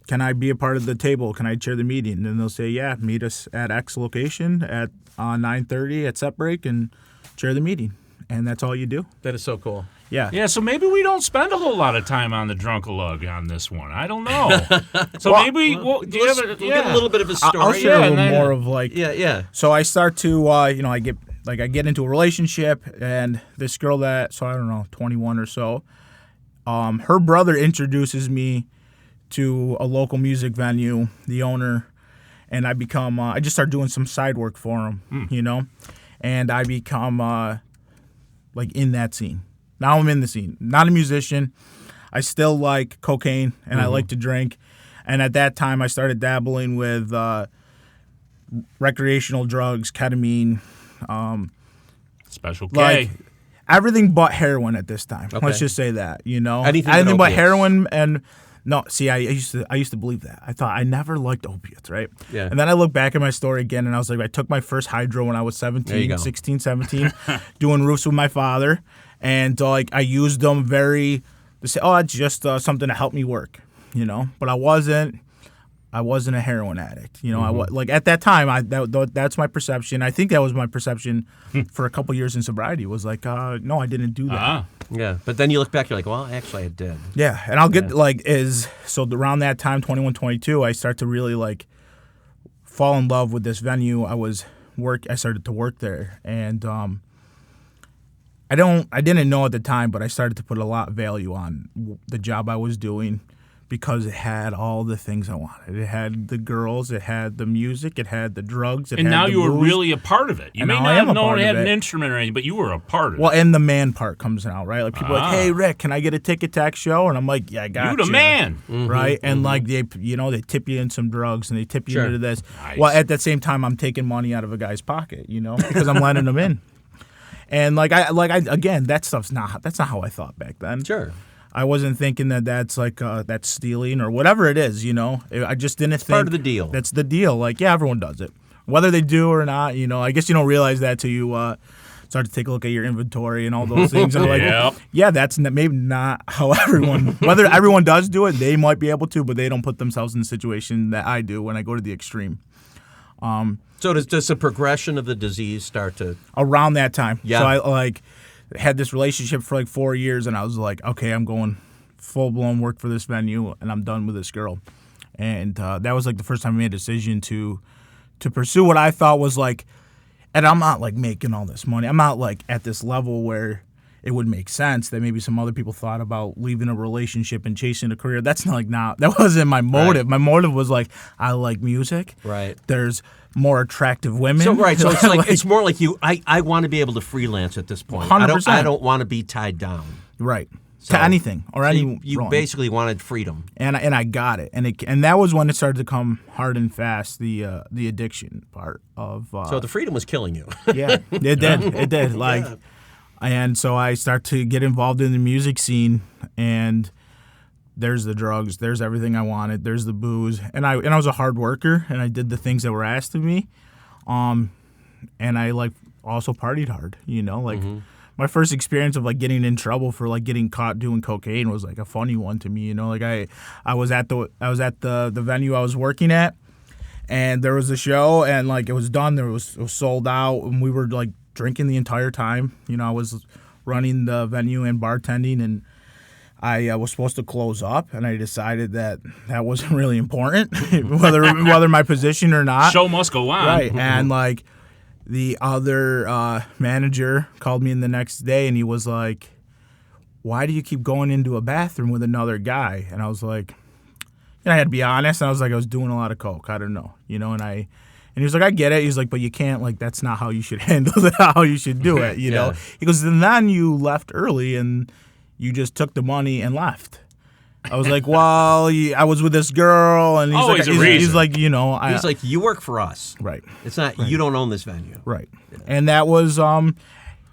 [SPEAKER 3] Can I be a part of the table? Can I chair the meeting? And then they'll say, yeah, meet us at X location at 9:30 at set break and chair the meeting. And that's all you do.
[SPEAKER 2] That is so cool.
[SPEAKER 3] Yeah.
[SPEAKER 1] Yeah, so maybe we don't spend a whole lot of time on the drunk-a-lug on this one. I don't know. So maybe we'll get
[SPEAKER 2] a little bit of a story.
[SPEAKER 3] I'll share a little more of like.
[SPEAKER 2] Yeah.
[SPEAKER 3] So I start to, I get into a relationship, and this girl that, so I don't know, 21 or so, her brother introduces me to a local music venue, the owner, and I become, I just start doing some side work for him, and I become in that scene. Now I'm in the scene. Not a musician. I still like cocaine, and I like to drink. And at that time, I started dabbling with recreational drugs, ketamine.
[SPEAKER 1] Special K.
[SPEAKER 3] Like everything but heroin at this time.
[SPEAKER 2] Okay.
[SPEAKER 3] Let's just say that,
[SPEAKER 2] Anything
[SPEAKER 3] but
[SPEAKER 2] opiates.
[SPEAKER 3] heroin and no. See, I used to believe that. I thought I never liked opiates, right?
[SPEAKER 2] Yeah.
[SPEAKER 3] And then I look back at my story again, and I was like, I took my first hydro when I was
[SPEAKER 2] There you
[SPEAKER 3] 17,
[SPEAKER 2] go.
[SPEAKER 3] 16, 17, doing roofs with my father, and I used them to say, oh, it's just something to help me work, But I wasn't a heroin addict, I was at that time. That's my perception. I think that was my perception for a couple years in sobriety. Was like, no, I didn't do that.
[SPEAKER 2] Yeah, but then you look back, you're like, well, actually, I did.
[SPEAKER 3] Yeah, and I'll get so around that time, 21, 22, I start to really fall in love with this venue. I started to work there, and I didn't know at the time, but I started to put a lot of value on the job I was doing because it had all the things I wanted. It had the girls, it had the music, it had the drugs,
[SPEAKER 1] And now you were really a part of it. You may not have known it had an instrument or anything, but you were a part of it.
[SPEAKER 3] Well, and the man part comes out, right? Like people are like, hey, Rick, can I get a ticket tax show? And I'm like, yeah, I got you.
[SPEAKER 1] You the man.
[SPEAKER 3] Right? And they tip you in some drugs and they tip you into this.
[SPEAKER 1] Nice.
[SPEAKER 3] Well, at that same time, I'm taking money out of a guy's pocket, because I'm letting them in. And again, that's not how I thought back then.
[SPEAKER 2] Sure.
[SPEAKER 3] I wasn't thinking that's that's stealing or whatever it is, I just didn't think
[SPEAKER 2] part of the deal.
[SPEAKER 3] That's the deal. Everyone does it, whether they do or not. I guess you don't realize that till you start to take a look at your inventory and all those things. And that's maybe not how whether everyone does do it, they might be able to, but they don't put themselves in the situation that I do when I go to the extreme.
[SPEAKER 2] So does the progression of the disease start to
[SPEAKER 3] around that time?
[SPEAKER 2] Yeah.
[SPEAKER 3] So I had this relationship for 4 years, and I was like, okay, I'm going full blown work for this venue, and I'm done with this girl. And that was the first time I made a decision to pursue what I thought was and I'm not making all this money. I'm not at this level where it would make sense that maybe some other people thought about leaving a relationship and chasing a career. That's not that wasn't my motive. My motive was I like music.
[SPEAKER 2] Right.
[SPEAKER 3] There's more attractive women.
[SPEAKER 2] So it's it's more like you. I want to be able to freelance at this point.
[SPEAKER 3] 100%.
[SPEAKER 2] I don't want to be tied down.
[SPEAKER 3] Right.
[SPEAKER 2] So,
[SPEAKER 3] to anything or any.
[SPEAKER 2] You basically wanted freedom,
[SPEAKER 3] and I got it, and that was when it started to come hard and fast. The addiction part of.
[SPEAKER 2] So the freedom was killing you.
[SPEAKER 3] Yeah, it did. And so I start to get involved in the music scene, and there's the drugs, there's everything I wanted, there's the booze, and I was a hard worker, and I did the things that were asked of me, and I also partied hard, My first experience of getting in trouble for getting caught doing cocaine was a funny one to me, I was at the venue I was working at, and there was a show, and it was done, it was sold out, and we were drinking the entire time. I was running the venue and bartending, and I was supposed to close up, and I decided that wasn't really important, whether my position or not.
[SPEAKER 1] Show must go on.
[SPEAKER 3] Right, and the other manager called me in the next day, and he was like, why do you keep going into a bathroom with another guy? And I was like, I had to be honest, and I was like, I was doing a lot of coke. I don't know, And he was like, I get it. He's like, but you can't, that's not how you should handle it, how you should do it,
[SPEAKER 2] Yeah.
[SPEAKER 3] He goes, and then you left early and you just took the money and left. I was like, well, I was with this girl, and he's
[SPEAKER 1] Always
[SPEAKER 3] like,
[SPEAKER 1] a reason.
[SPEAKER 3] he's like,
[SPEAKER 2] He's like, you work for us.
[SPEAKER 3] Right.
[SPEAKER 2] It's not, you don't own this venue.
[SPEAKER 3] Right. And that was, and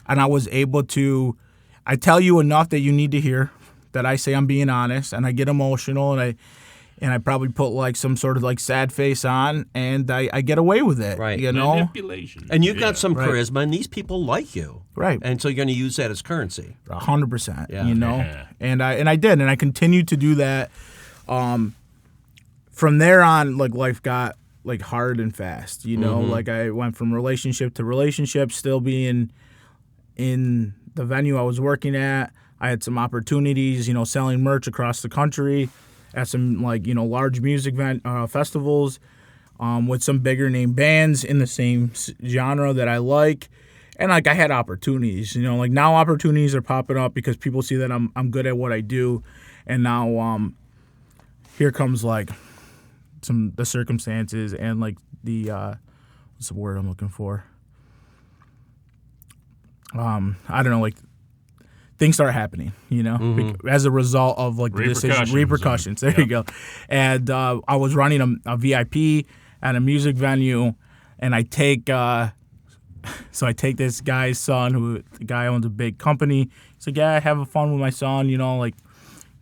[SPEAKER 3] I was able to, I tell you enough that you need to hear that I say I'm being honest, and I get emotional, and I probably put like some sort of like sad face on, and I get away with it.
[SPEAKER 2] Right.
[SPEAKER 3] You know?
[SPEAKER 1] Manipulation.
[SPEAKER 2] And you've got some
[SPEAKER 3] Right.
[SPEAKER 2] charisma, and these people like you.
[SPEAKER 3] Right.
[SPEAKER 2] And so you're going to use that as currency.
[SPEAKER 3] 100%.
[SPEAKER 2] Yeah.
[SPEAKER 3] You know?
[SPEAKER 1] Yeah.
[SPEAKER 3] And I did, and I continued to do that. From there on, like, life got like hard and fast. You know? Like, I went from relationship to relationship, still being in the venue I was working at. I had some opportunities, you know, selling merch across the country at some, like, you know, large music festivals with some bigger name bands in the same genre that I like. And, like, I had opportunities, you know, like, now opportunities are popping up because people see that I'm good at what I do. And now here comes, like, the circumstances and, like, the what's the word I'm looking for? I don't know, like, things start happening, you know, as a result of, like, the decision. Repercussions. There you go. And I was running a VIP at a music venue, and I take this guy's son, the guy owns a big company. He's like, yeah, have fun with my son, you know, like,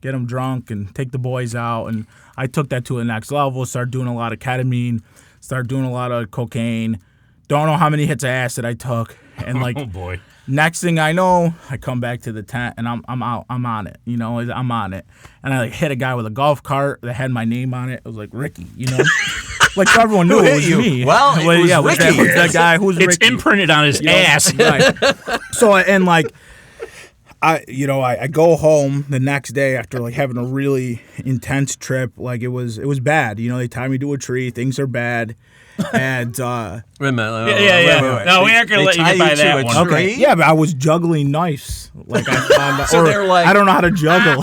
[SPEAKER 3] get him drunk and take the boys out. And I took that to the next level, started doing a lot of ketamine, started doing a lot of cocaine. Don't know how many hits of acid I took. And, like,
[SPEAKER 1] Oh boy.
[SPEAKER 3] next thing I know, I come back to the tent and I'm out. I'm on it. You know, I'm on it. And I, like, hit a guy with a golf cart that had my name on it. It was like Ricky, you know? Like, so everyone knew
[SPEAKER 2] Who
[SPEAKER 3] it
[SPEAKER 2] hit
[SPEAKER 3] was
[SPEAKER 2] you?
[SPEAKER 3] me.
[SPEAKER 2] Well, it was Ricky.
[SPEAKER 3] Was that guy who's
[SPEAKER 1] It's
[SPEAKER 3] Ricky.
[SPEAKER 1] imprinted on his ass.
[SPEAKER 3] Right. So, and, like, I go home the next day after, like, having a really intense trip. Like, it was bad. You know, they tied me to a tree. Things are bad. And
[SPEAKER 2] Wait a minute.
[SPEAKER 1] Yeah. No, we aren't going to let you get by that one.
[SPEAKER 2] Okay.
[SPEAKER 3] yeah, but I was juggling knives. Like, I found out,
[SPEAKER 2] So they're like-
[SPEAKER 3] I don't know how to juggle.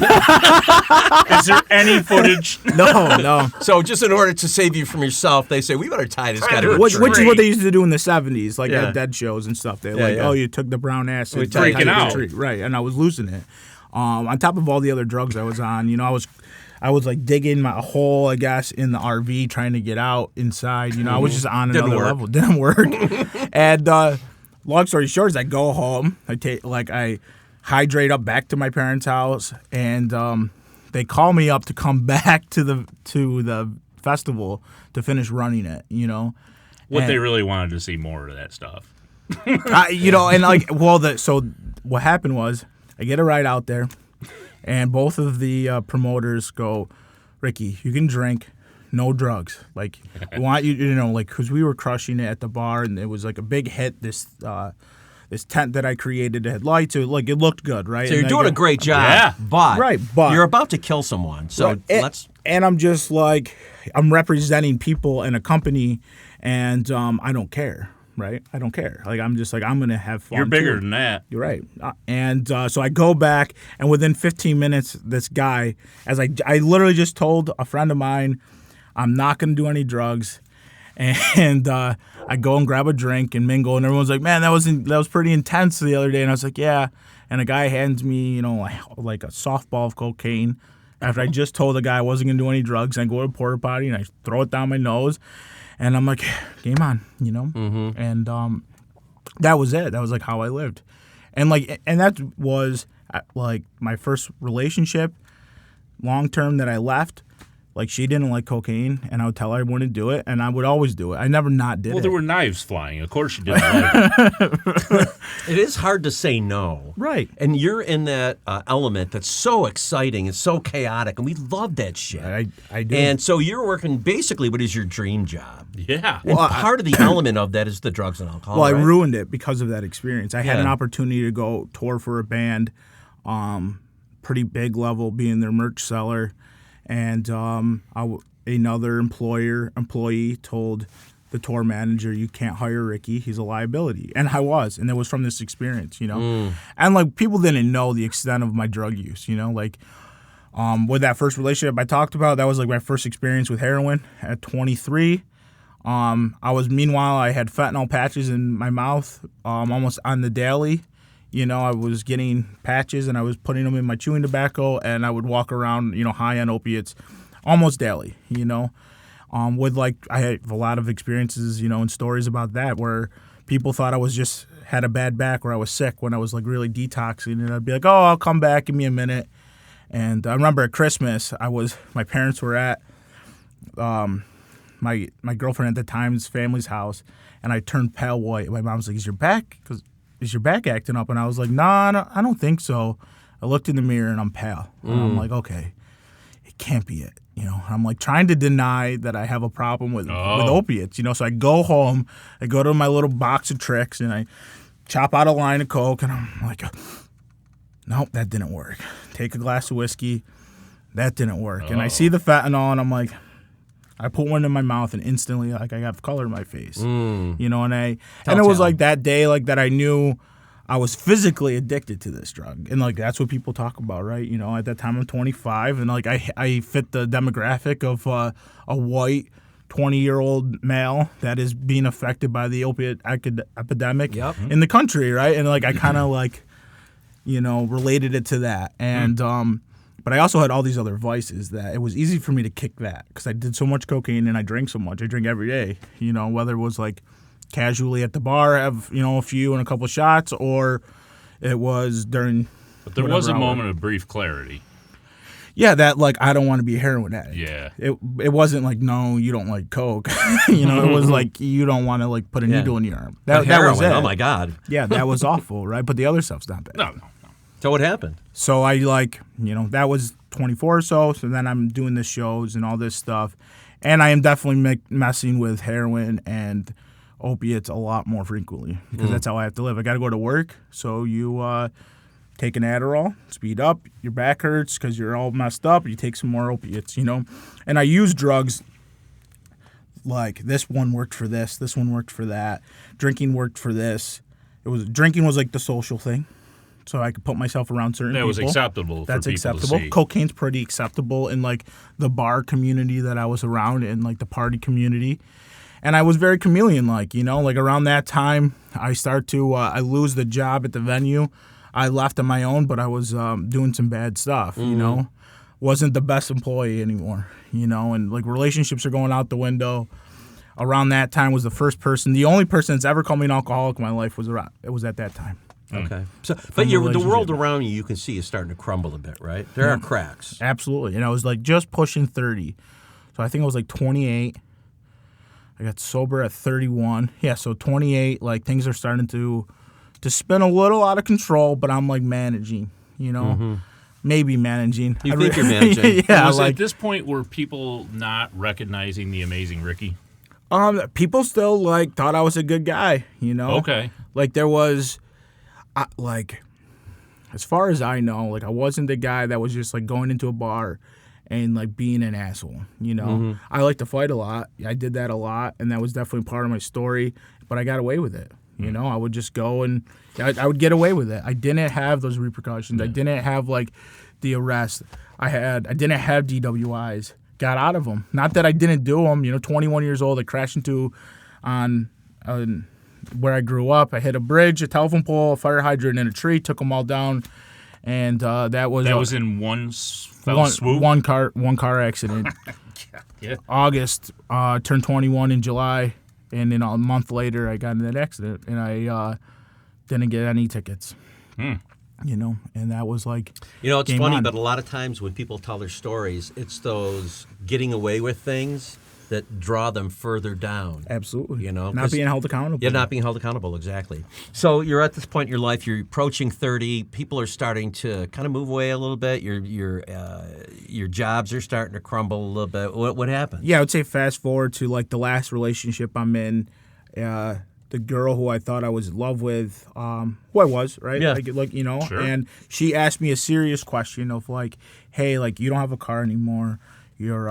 [SPEAKER 1] Is there any footage?
[SPEAKER 3] No.
[SPEAKER 2] So just in order to save you from yourself, they say, we better tie this guy to a
[SPEAKER 3] Which
[SPEAKER 2] tree.
[SPEAKER 3] is what they used to do in the 70s, like
[SPEAKER 2] Yeah.
[SPEAKER 3] at dead shows and stuff. They're
[SPEAKER 2] Yeah,
[SPEAKER 3] like,
[SPEAKER 2] yeah.
[SPEAKER 3] oh, you took the brown acid.
[SPEAKER 2] We
[SPEAKER 3] tied
[SPEAKER 1] freaking
[SPEAKER 3] to the
[SPEAKER 1] out.
[SPEAKER 3] tree. Right, and I was losing it. On top of all the other drugs I was on, you know, I was like digging my hole, I guess, in the RV trying to get out inside. You know, I was just on
[SPEAKER 2] Didn't
[SPEAKER 3] another
[SPEAKER 2] work.
[SPEAKER 3] level. Didn't work. And long story short is I go home. I hydrate up back to my parents' house, and they call me up to come back to the festival to finish running it. You know,
[SPEAKER 1] What
[SPEAKER 3] And-
[SPEAKER 1] they really wanted to see more of that stuff.
[SPEAKER 3] you know, and like, so what happened was I get a ride out there, and both of the promoters go, Ricky, you can drink, no drugs. Like, we want you, you know, like, because we were crushing it at the bar, and it was like a big hit. This tent that I created, it had lights. It looked good, right?
[SPEAKER 2] So you're
[SPEAKER 3] And I
[SPEAKER 2] doing
[SPEAKER 3] go-
[SPEAKER 2] a great job,
[SPEAKER 1] Yeah.
[SPEAKER 2] but you're about to kill someone. So
[SPEAKER 3] Right.
[SPEAKER 2] let's.
[SPEAKER 3] And I'm just like, I'm representing people in a company, and I don't care, right? I don't care. Like, I'm just like, I'm gonna have fun.
[SPEAKER 1] You're bigger
[SPEAKER 3] too.
[SPEAKER 1] than that.
[SPEAKER 3] You're right. And so I go back, and within 15 minutes, this guy, as I literally just told a friend of mine, I'm not going to do any drugs. And I go and grab a drink and mingle, and everyone's like, man, that was pretty intense the other day. And I was like, yeah. And a guy hands me, you know, like a softball of cocaine after I just told the guy I wasn't going to do any drugs. And I go to a porta potty, and I throw it down my nose. And I'm like, game on, you know? Mm-hmm. And that was it. That was like how I lived. And that was like my first relationship, long term, that I left. Like, she didn't like cocaine, and I would tell her I wouldn't do it, and I would always do it. I never not did
[SPEAKER 1] Well,
[SPEAKER 3] it.
[SPEAKER 1] there were knives flying. Of course you didn't like it.
[SPEAKER 2] It is hard to say no.
[SPEAKER 3] Right.
[SPEAKER 2] And you're in that element that's so exciting and so chaotic, and we love that shit.
[SPEAKER 3] I do.
[SPEAKER 2] And so you're working basically what is your dream job.
[SPEAKER 1] Yeah.
[SPEAKER 2] And part of the element of that is the drugs and alcohol.
[SPEAKER 3] Well, I
[SPEAKER 2] right?
[SPEAKER 3] ruined it because of that experience. I had an
[SPEAKER 2] Yeah.
[SPEAKER 3] opportunity to go tour for a band, pretty big level, being their merch seller, and another employee told the tour manager, "You can't hire Ricky; he's a liability." And I was, and it was from this experience, you know. And like, people didn't know the extent of my drug use, you know, like. With that first relationship I talked about, that was like my first experience with heroin at 23. Meanwhile, I had fentanyl patches in my mouth almost on the daily. You know, I was getting patches and I was putting them in my chewing tobacco, and I would walk around, you know, high on opiates almost daily, you know. I had a lot of experiences, you know, and stories about that where people thought I was just had a bad back or I was sick when I was like really detoxing, and I'd be like, oh, I'll come back, give me a minute. And I remember at Christmas, my parents were at my girlfriend at the time's family's house, and I turned pale white. My mom's like, is your back acting up? And I was like, nah, I don't think so. I looked in the mirror and I'm pale. And I'm like, okay, it can't be it. I'm like trying to deny that I have a problem with opiates, So I go home, I go to my little box of tricks, and I chop out a line of Coke, and I'm like, nope, that didn't work. Take a glass of whiskey, that didn't work. And I see the fentanyl, and I'm like, I put one in my mouth, and instantly, like, I have color in my face, And it was like that day, like that I knew I was physically addicted to this drug, and like that's what people talk about, right? At that time I'm 25, and like I fit the demographic of a white 20-year-old male that is being affected by the opiate epidemic in the country, right? And like I kind of like related it to that, and but I also had all these other vices that it was easy for me to kick that because I did so much cocaine and I drank so much. I drink every day, whether it was like casually at the bar, have a few and a couple shots, or it was during.
[SPEAKER 1] But there was a moment of brief clarity.
[SPEAKER 3] Yeah, that like I don't want to be a heroin addict.
[SPEAKER 1] Yeah,
[SPEAKER 3] it wasn't like no, you don't like coke. It was like you don't want to like put a needle in your arm. That was it.
[SPEAKER 2] Oh my God.
[SPEAKER 3] Yeah, that was awful, right? But the other stuff's not bad.
[SPEAKER 1] No.
[SPEAKER 2] So what happened?
[SPEAKER 3] So I that was 24 or so. So then I'm doing the shows and all this stuff, and I am definitely messing with heroin and opiates a lot more frequently because that's how I have to live. I got to go to work, so you take an Adderall, speed up, your back hurts because you're all messed up, you take some more opiates, And I use drugs like this one worked for this one worked for that. Drinking worked for this. Drinking was like the social thing, so I could put myself around certain people.
[SPEAKER 1] That was acceptable for people
[SPEAKER 3] acceptable.
[SPEAKER 1] to see.
[SPEAKER 3] Cocaine's pretty acceptable in like the bar community that I was around and like the party community. And I was very chameleon-like, like around that time, I start to, I lose the job at the venue. I left on my own, but I was doing some bad stuff, Wasn't the best employee anymore, and like relationships are going out the window. Around that time was the only person that's ever called me an alcoholic in my life was at that time.
[SPEAKER 2] Okay. So, but the world around you can see is starting to crumble a bit, right? There are cracks.
[SPEAKER 3] Absolutely. And I was like just pushing 30. So I think I was like 28. I got sober at 31. Yeah, so 28, like things are starting to spin a little out of control, but I'm like managing, maybe managing.
[SPEAKER 2] You think you're managing?
[SPEAKER 3] Yeah.
[SPEAKER 1] Was at this point were people not recognizing the amazing Ricky?
[SPEAKER 3] People still like thought I was a good guy,
[SPEAKER 1] Okay.
[SPEAKER 3] Like there was, as far as I know, like I wasn't the guy that was just like going into a bar and like being an asshole, I like to fight a lot. I did that a lot, and that was definitely part of my story. But I got away with it. I would just go and I would get away with it. I didn't have those repercussions. I didn't have like the arrest. I didn't have DWIs. Got out of them. Not that I didn't do them. 21 years old. I crashed into on where I grew up. I hit a bridge, a telephone pole, a fire hydrant, and a tree. Took them all down. And that was in
[SPEAKER 1] one fell swoop?
[SPEAKER 3] One car accident.
[SPEAKER 1] Yeah.
[SPEAKER 3] August, turned 21 in July, and then a month later I got in that accident, and I didn't get any tickets. And that was like
[SPEAKER 2] it's
[SPEAKER 3] game
[SPEAKER 2] funny,
[SPEAKER 3] on.
[SPEAKER 2] but a lot of times when people tell their stories, it's those getting away with things that draw them further down.
[SPEAKER 3] Absolutely. Not being held accountable.
[SPEAKER 2] Yeah, not being held accountable, exactly. So you're at this point in your life, you're approaching 30, people are starting to kind of move away a little bit, your jobs are starting to crumble a little bit. What happened?
[SPEAKER 3] Yeah, I would say fast forward to like the last relationship I'm in, the girl who I thought I was in love with, who I was, right?
[SPEAKER 2] Yeah.
[SPEAKER 1] Sure.
[SPEAKER 3] And she asked me a serious question of like, hey, like you don't have a car anymore. You're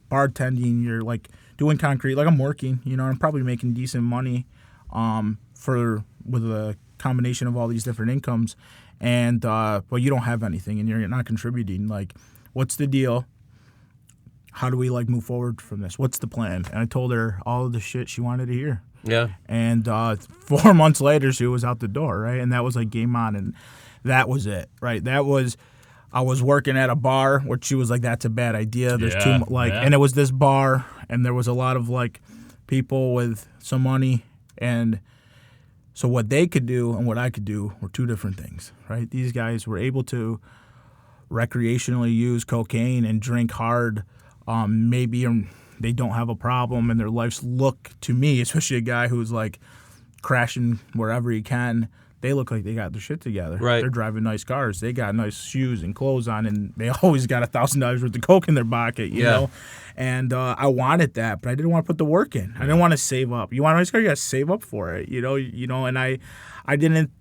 [SPEAKER 3] bartending, you're like doing concrete, like I'm working, I'm probably making decent money with a combination of all these different incomes, and but you don't have anything and you're not contributing. Like, what's the deal? How do we like move forward from this? What's the plan? And I told her all of the shit she wanted to hear.
[SPEAKER 2] Yeah.
[SPEAKER 3] And 4 months later, she was out the door, right? And that was like game on, and that was it, right? I was working at a bar where she was like, "That's a bad idea. There's too much." And it was this bar, and there was a lot of like people with some money, and so what they could do and what I could do were two different things, right? These guys were able to recreationally use cocaine and drink hard, maybe they don't have a problem and their lives look, to me, especially a guy who's like crashing wherever he can, they look like they got their shit together.
[SPEAKER 2] Right.
[SPEAKER 3] They're driving nice cars. They got nice shoes and clothes on, and they always got $1,000 worth of coke in their pocket, you know? And I wanted that, but I didn't want to put the work in. I didn't want to save up. You want a nice car, you got to save up for it, you know, and I didn't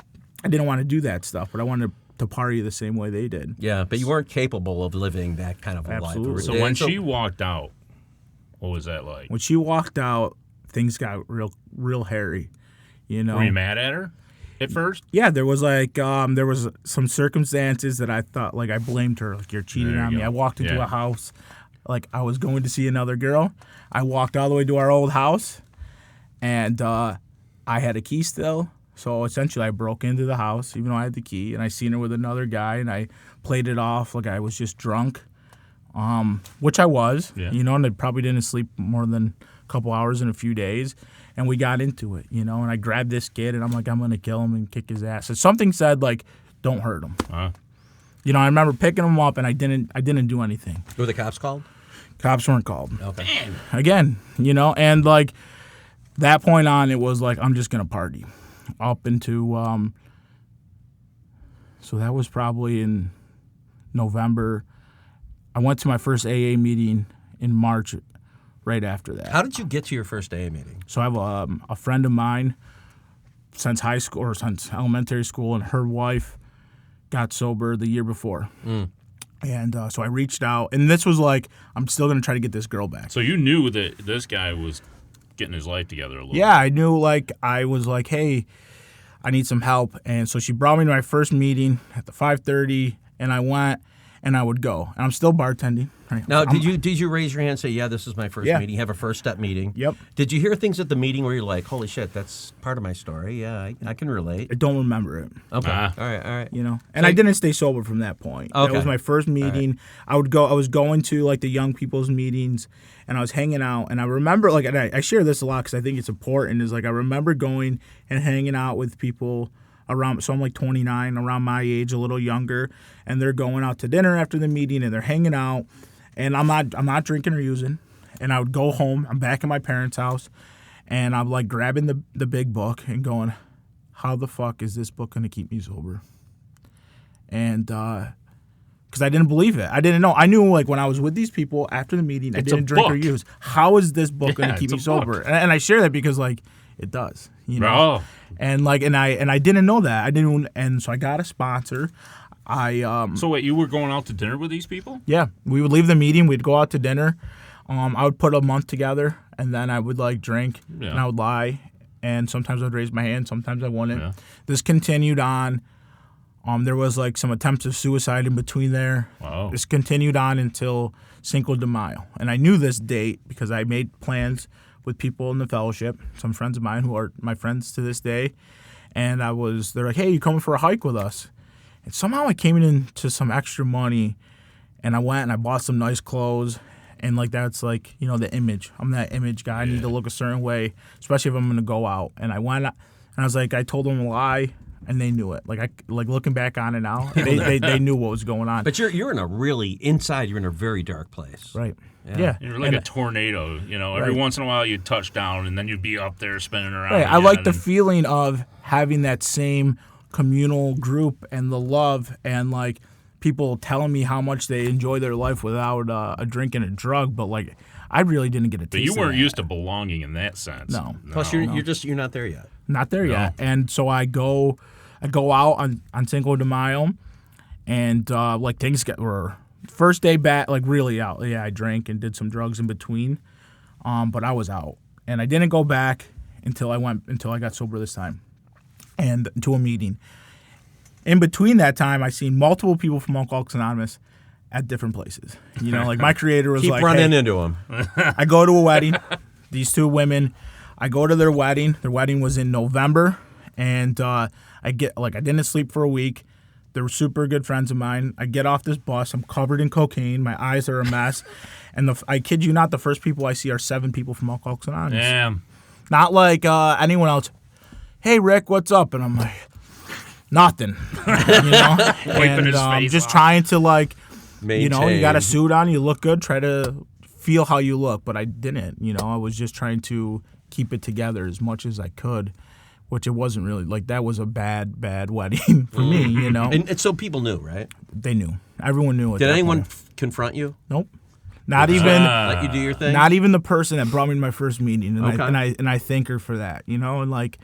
[SPEAKER 3] want to do that stuff, but I wanted to party the same way they did.
[SPEAKER 2] Yeah, but you weren't capable of living that kind of a
[SPEAKER 3] Absolutely.
[SPEAKER 2] life.
[SPEAKER 1] So when she walked out, what was that like?
[SPEAKER 3] When she walked out, things got real hairy, you know.
[SPEAKER 1] Were you mad at her at first?
[SPEAKER 3] Yeah, there was some circumstances that I thought, like, I blamed her, like, you're cheating
[SPEAKER 1] There you
[SPEAKER 3] on me.
[SPEAKER 1] go.
[SPEAKER 3] I walked into
[SPEAKER 1] Yeah.
[SPEAKER 3] a house, like, I was going to see another girl. I walked all the way to our old house, and I had a key still. So essentially I broke into the house, even though I had the key, and I seen her with another guy, and I played it off like I was just drunk, which I was, you know, and I probably didn't sleep more than a couple hours in a few days. And we got into it, you know, and I grabbed this kid, and I'm like, I'm going to kill him and kick his ass. So something said, like, don't hurt him. You know, I remember picking him up, and I didn't do anything.
[SPEAKER 2] Were the cops called?
[SPEAKER 3] Cops weren't called.
[SPEAKER 2] Okay.
[SPEAKER 3] Again, you know, and, like, that point on, it was like, I'm just going to party. Up into, so that was probably in November. I went to my first AA meeting in March right after that.
[SPEAKER 2] How did you get to your first AA meeting?
[SPEAKER 3] So I have a friend of mine since high school or since elementary school, and her wife got sober the year before. And so I reached out, and this was like, I'm still going to try to get this girl back.
[SPEAKER 1] So you knew that this guy was getting his life together a little
[SPEAKER 3] Yeah, I knew, like, I was like, hey, I need some help. And so she brought me to my first meeting at the 5:30, and I went, and I would go. And I'm still bartending. Right?
[SPEAKER 2] Now, did you raise your hand and say, yeah, this is my first meeting, have a first step meeting?
[SPEAKER 3] Yep.
[SPEAKER 2] Did you hear things at the meeting where you're like, holy shit, that's part of my story? Yeah, I can relate.
[SPEAKER 3] I don't remember it.
[SPEAKER 2] Okay. All right.
[SPEAKER 3] You know, and I didn't stay sober from that point.
[SPEAKER 2] Okay.
[SPEAKER 3] That was my first meeting. Right. I was going to, like, the young people's meetings, and I was hanging out. And I remember, like, and I share this a lot because I think it's important, is, like, I remember going and hanging out with people around, so I'm like 29, around my age, a little younger, and they're going out to dinner after the meeting, and they're hanging out, and I'm not drinking or using. And I would go home. I'm back in my parents' house, and I'm, like, grabbing the big book and going, how the fuck is this book going to keep me sober? And because I didn't believe it. I didn't know. I knew, like, when I was with these people after the meeting, I didn't drink or use. How is this book going to keep me sober? And I share that because, like, it does, you know. And, like, and I didn't know that. I didn't, and so I got a sponsor.
[SPEAKER 1] So wait, you were going out to dinner with these people?
[SPEAKER 3] Yeah, we would leave the meeting. We'd go out to dinner. I would put a month together, and then I would, like, drink, and I would lie, and sometimes I'd raise my hand, sometimes I wouldn't. Yeah. This continued on. There was, like, some attempts of suicide in between there.
[SPEAKER 1] Wow.
[SPEAKER 3] This continued on until Cinco de Mayo, and I knew this date because I made plans with people in the fellowship, some friends of mine who are my friends to this day, and they're like, hey, you coming for a hike with us? And somehow I came into some extra money, and I went and I bought some nice clothes, and, like, that's, like, you know, the image. I'm that image guy. I need to look a certain way, especially if I'm going to go out. And I went, and I was like, I told them a lie, and they knew it. Like, looking back on it now, they knew what was going on.
[SPEAKER 2] But you're in a really, inside, you're in a very dark place.
[SPEAKER 3] Right.
[SPEAKER 2] Yeah.
[SPEAKER 1] You're like a tornado, you know. Every once in a while you'd touch down, and then you'd be up there spinning around.
[SPEAKER 3] Right. I like the feeling of having that same communal group and the love and, like, people telling me how much they enjoy their life without a drink and a drug, but, like, I really didn't get a taste.
[SPEAKER 1] But you
[SPEAKER 3] of
[SPEAKER 1] weren't
[SPEAKER 3] that.
[SPEAKER 1] used to belonging in that sense.
[SPEAKER 3] No.
[SPEAKER 2] Plus, you're not there yet.
[SPEAKER 3] Not there yet. And so I go out on Cinco de Mayo, and like, things were first day back, like, really out. Yeah, I drank and did some drugs in between, but I was out, and I didn't go back until I got sober this time, and to a meeting. In between that time, I seen multiple people from Alcoholics Anonymous at different places. You know, like, my creator was
[SPEAKER 2] Keep
[SPEAKER 3] like,
[SPEAKER 2] running
[SPEAKER 3] hey,
[SPEAKER 2] into them.
[SPEAKER 3] I go to a wedding. These two women, I go to their wedding. Their wedding was in November, and I didn't sleep for a week. They were super good friends of mine. I get off this bus. I'm covered in cocaine. My eyes are a mess. And I kid you not, the first people I see are 7 people from Alcoholics Anonymous.
[SPEAKER 1] Damn.
[SPEAKER 3] Not like anyone else. Hey, Rick, what's up? And I'm like, Nothing.
[SPEAKER 1] Wiping his face
[SPEAKER 3] just
[SPEAKER 1] off.
[SPEAKER 3] trying to like, you got a
[SPEAKER 2] Maintain.
[SPEAKER 3] suit on, you look good, try to feel how you look, but I didn't. I was just trying to keep it together as much as I could, which it wasn't really like that was a bad wedding for me.
[SPEAKER 2] And so people knew, right?
[SPEAKER 3] They knew. Everyone knew.
[SPEAKER 2] Did anyone confront you?
[SPEAKER 3] Nope. Not even.
[SPEAKER 2] Let you do your thing?
[SPEAKER 3] Not even the person that brought me to my first meeting, and
[SPEAKER 2] Okay.
[SPEAKER 3] I thank her for that. And like,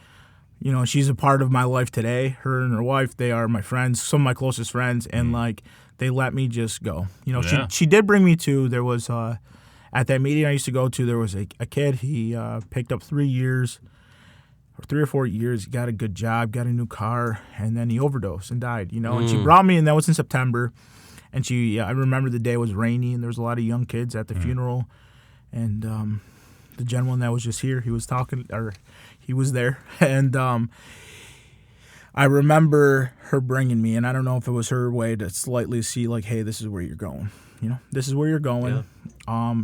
[SPEAKER 3] she's a part of my life today. Her and her wife, they are my friends, some of my closest friends, and like they let me just go.
[SPEAKER 1] Yeah.
[SPEAKER 3] She did bring me to. There was at that meeting I used to go to. There was a kid. He picked up 3 years. 3 or 4 years, he got a good job, got a new car, and then he overdosed and died. And she brought me, and that was in September. And I remember the day was rainy, and there was a lot of young kids at the funeral. And the gentleman that was just here, he was there. And I remember her bringing me, and I don't know if it was her way to slightly see, like, hey, this is where you're going. This is where you're going.
[SPEAKER 2] Yeah.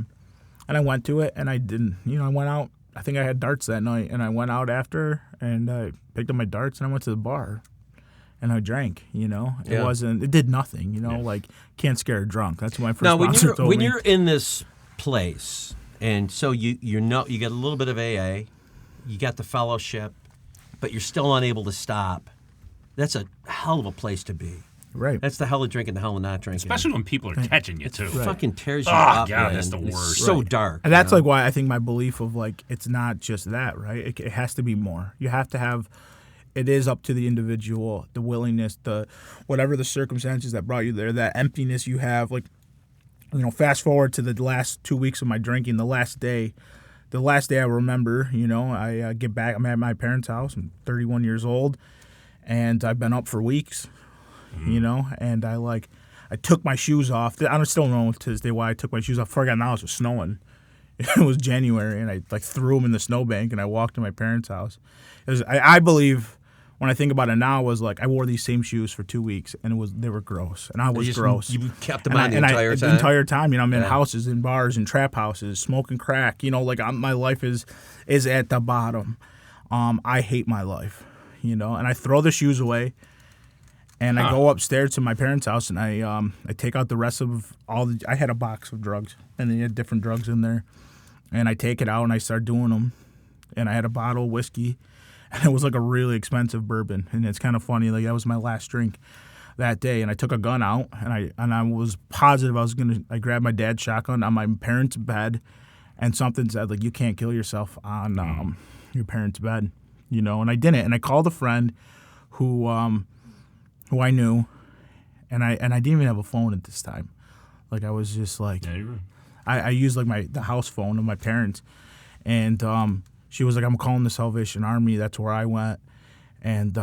[SPEAKER 3] And I went to it, and I didn't. I went out. I think I had darts that night, and I went out after, and I picked up my darts, and I went to the bar, and I drank. It did nothing. Like can't scare a drunk. That's what my first
[SPEAKER 2] Now,
[SPEAKER 3] sponsor told
[SPEAKER 2] when
[SPEAKER 3] me.
[SPEAKER 2] you're in this place, and so you get a little bit of AA, you got the fellowship, but you're still unable to stop. That's a hell of a place to be.
[SPEAKER 3] Right.
[SPEAKER 2] That's the hell of drinking, the hell of not drinking.
[SPEAKER 1] Especially when people are catching you, too.
[SPEAKER 2] It fucking tears you
[SPEAKER 1] Oh,
[SPEAKER 2] up,
[SPEAKER 1] God,
[SPEAKER 2] man.
[SPEAKER 1] that's the
[SPEAKER 2] It's
[SPEAKER 1] worst.
[SPEAKER 2] so dark.
[SPEAKER 3] And that's like why I think my belief of like it's not just that, right? It has to be more. You have to have. It is up to the individual, the willingness, the whatever the circumstances that brought you there, that emptiness you have. Like, fast forward to the last 2 weeks of my drinking. The last day I remember, I get back. I'm at my parents' house. I'm 31 years old, and I've been up for weeks. And I took my shoes off. I still don't know to this day why I took my shoes off. Before I got in the house, it was snowing. It was January, and I threw them in the snowbank, and I walked to my parents' house. I believe, when I think about it now, was like I wore these same shoes for 2 weeks, and they were gross, and I was gross.
[SPEAKER 2] You kept them
[SPEAKER 3] And
[SPEAKER 2] on the
[SPEAKER 3] and
[SPEAKER 2] entire time?
[SPEAKER 3] The entire time, I'm in houses, in bars, in trap houses, smoking crack. My life is at the bottom. I hate my life, and I throw the shoes away. And I go upstairs to my parents' house, and I take out the rest of I had a box of drugs, and they had different drugs in there. And I take it out, and I start doing them. And I had a bottle of whiskey, and it was like a really expensive bourbon. And it's kind of funny, like that was my last drink that day. And I took a gun out, and I was positive I grabbed my dad's shotgun on my parents' bed, and something said, like, you can't kill yourself on your parents' bed, And I didn't. And I called a friend who I knew, and I didn't even have a phone at this time. Like I was just like, I used like the house phone of my parents, and she was like, I'm calling the Salvation Army. That's where I went, and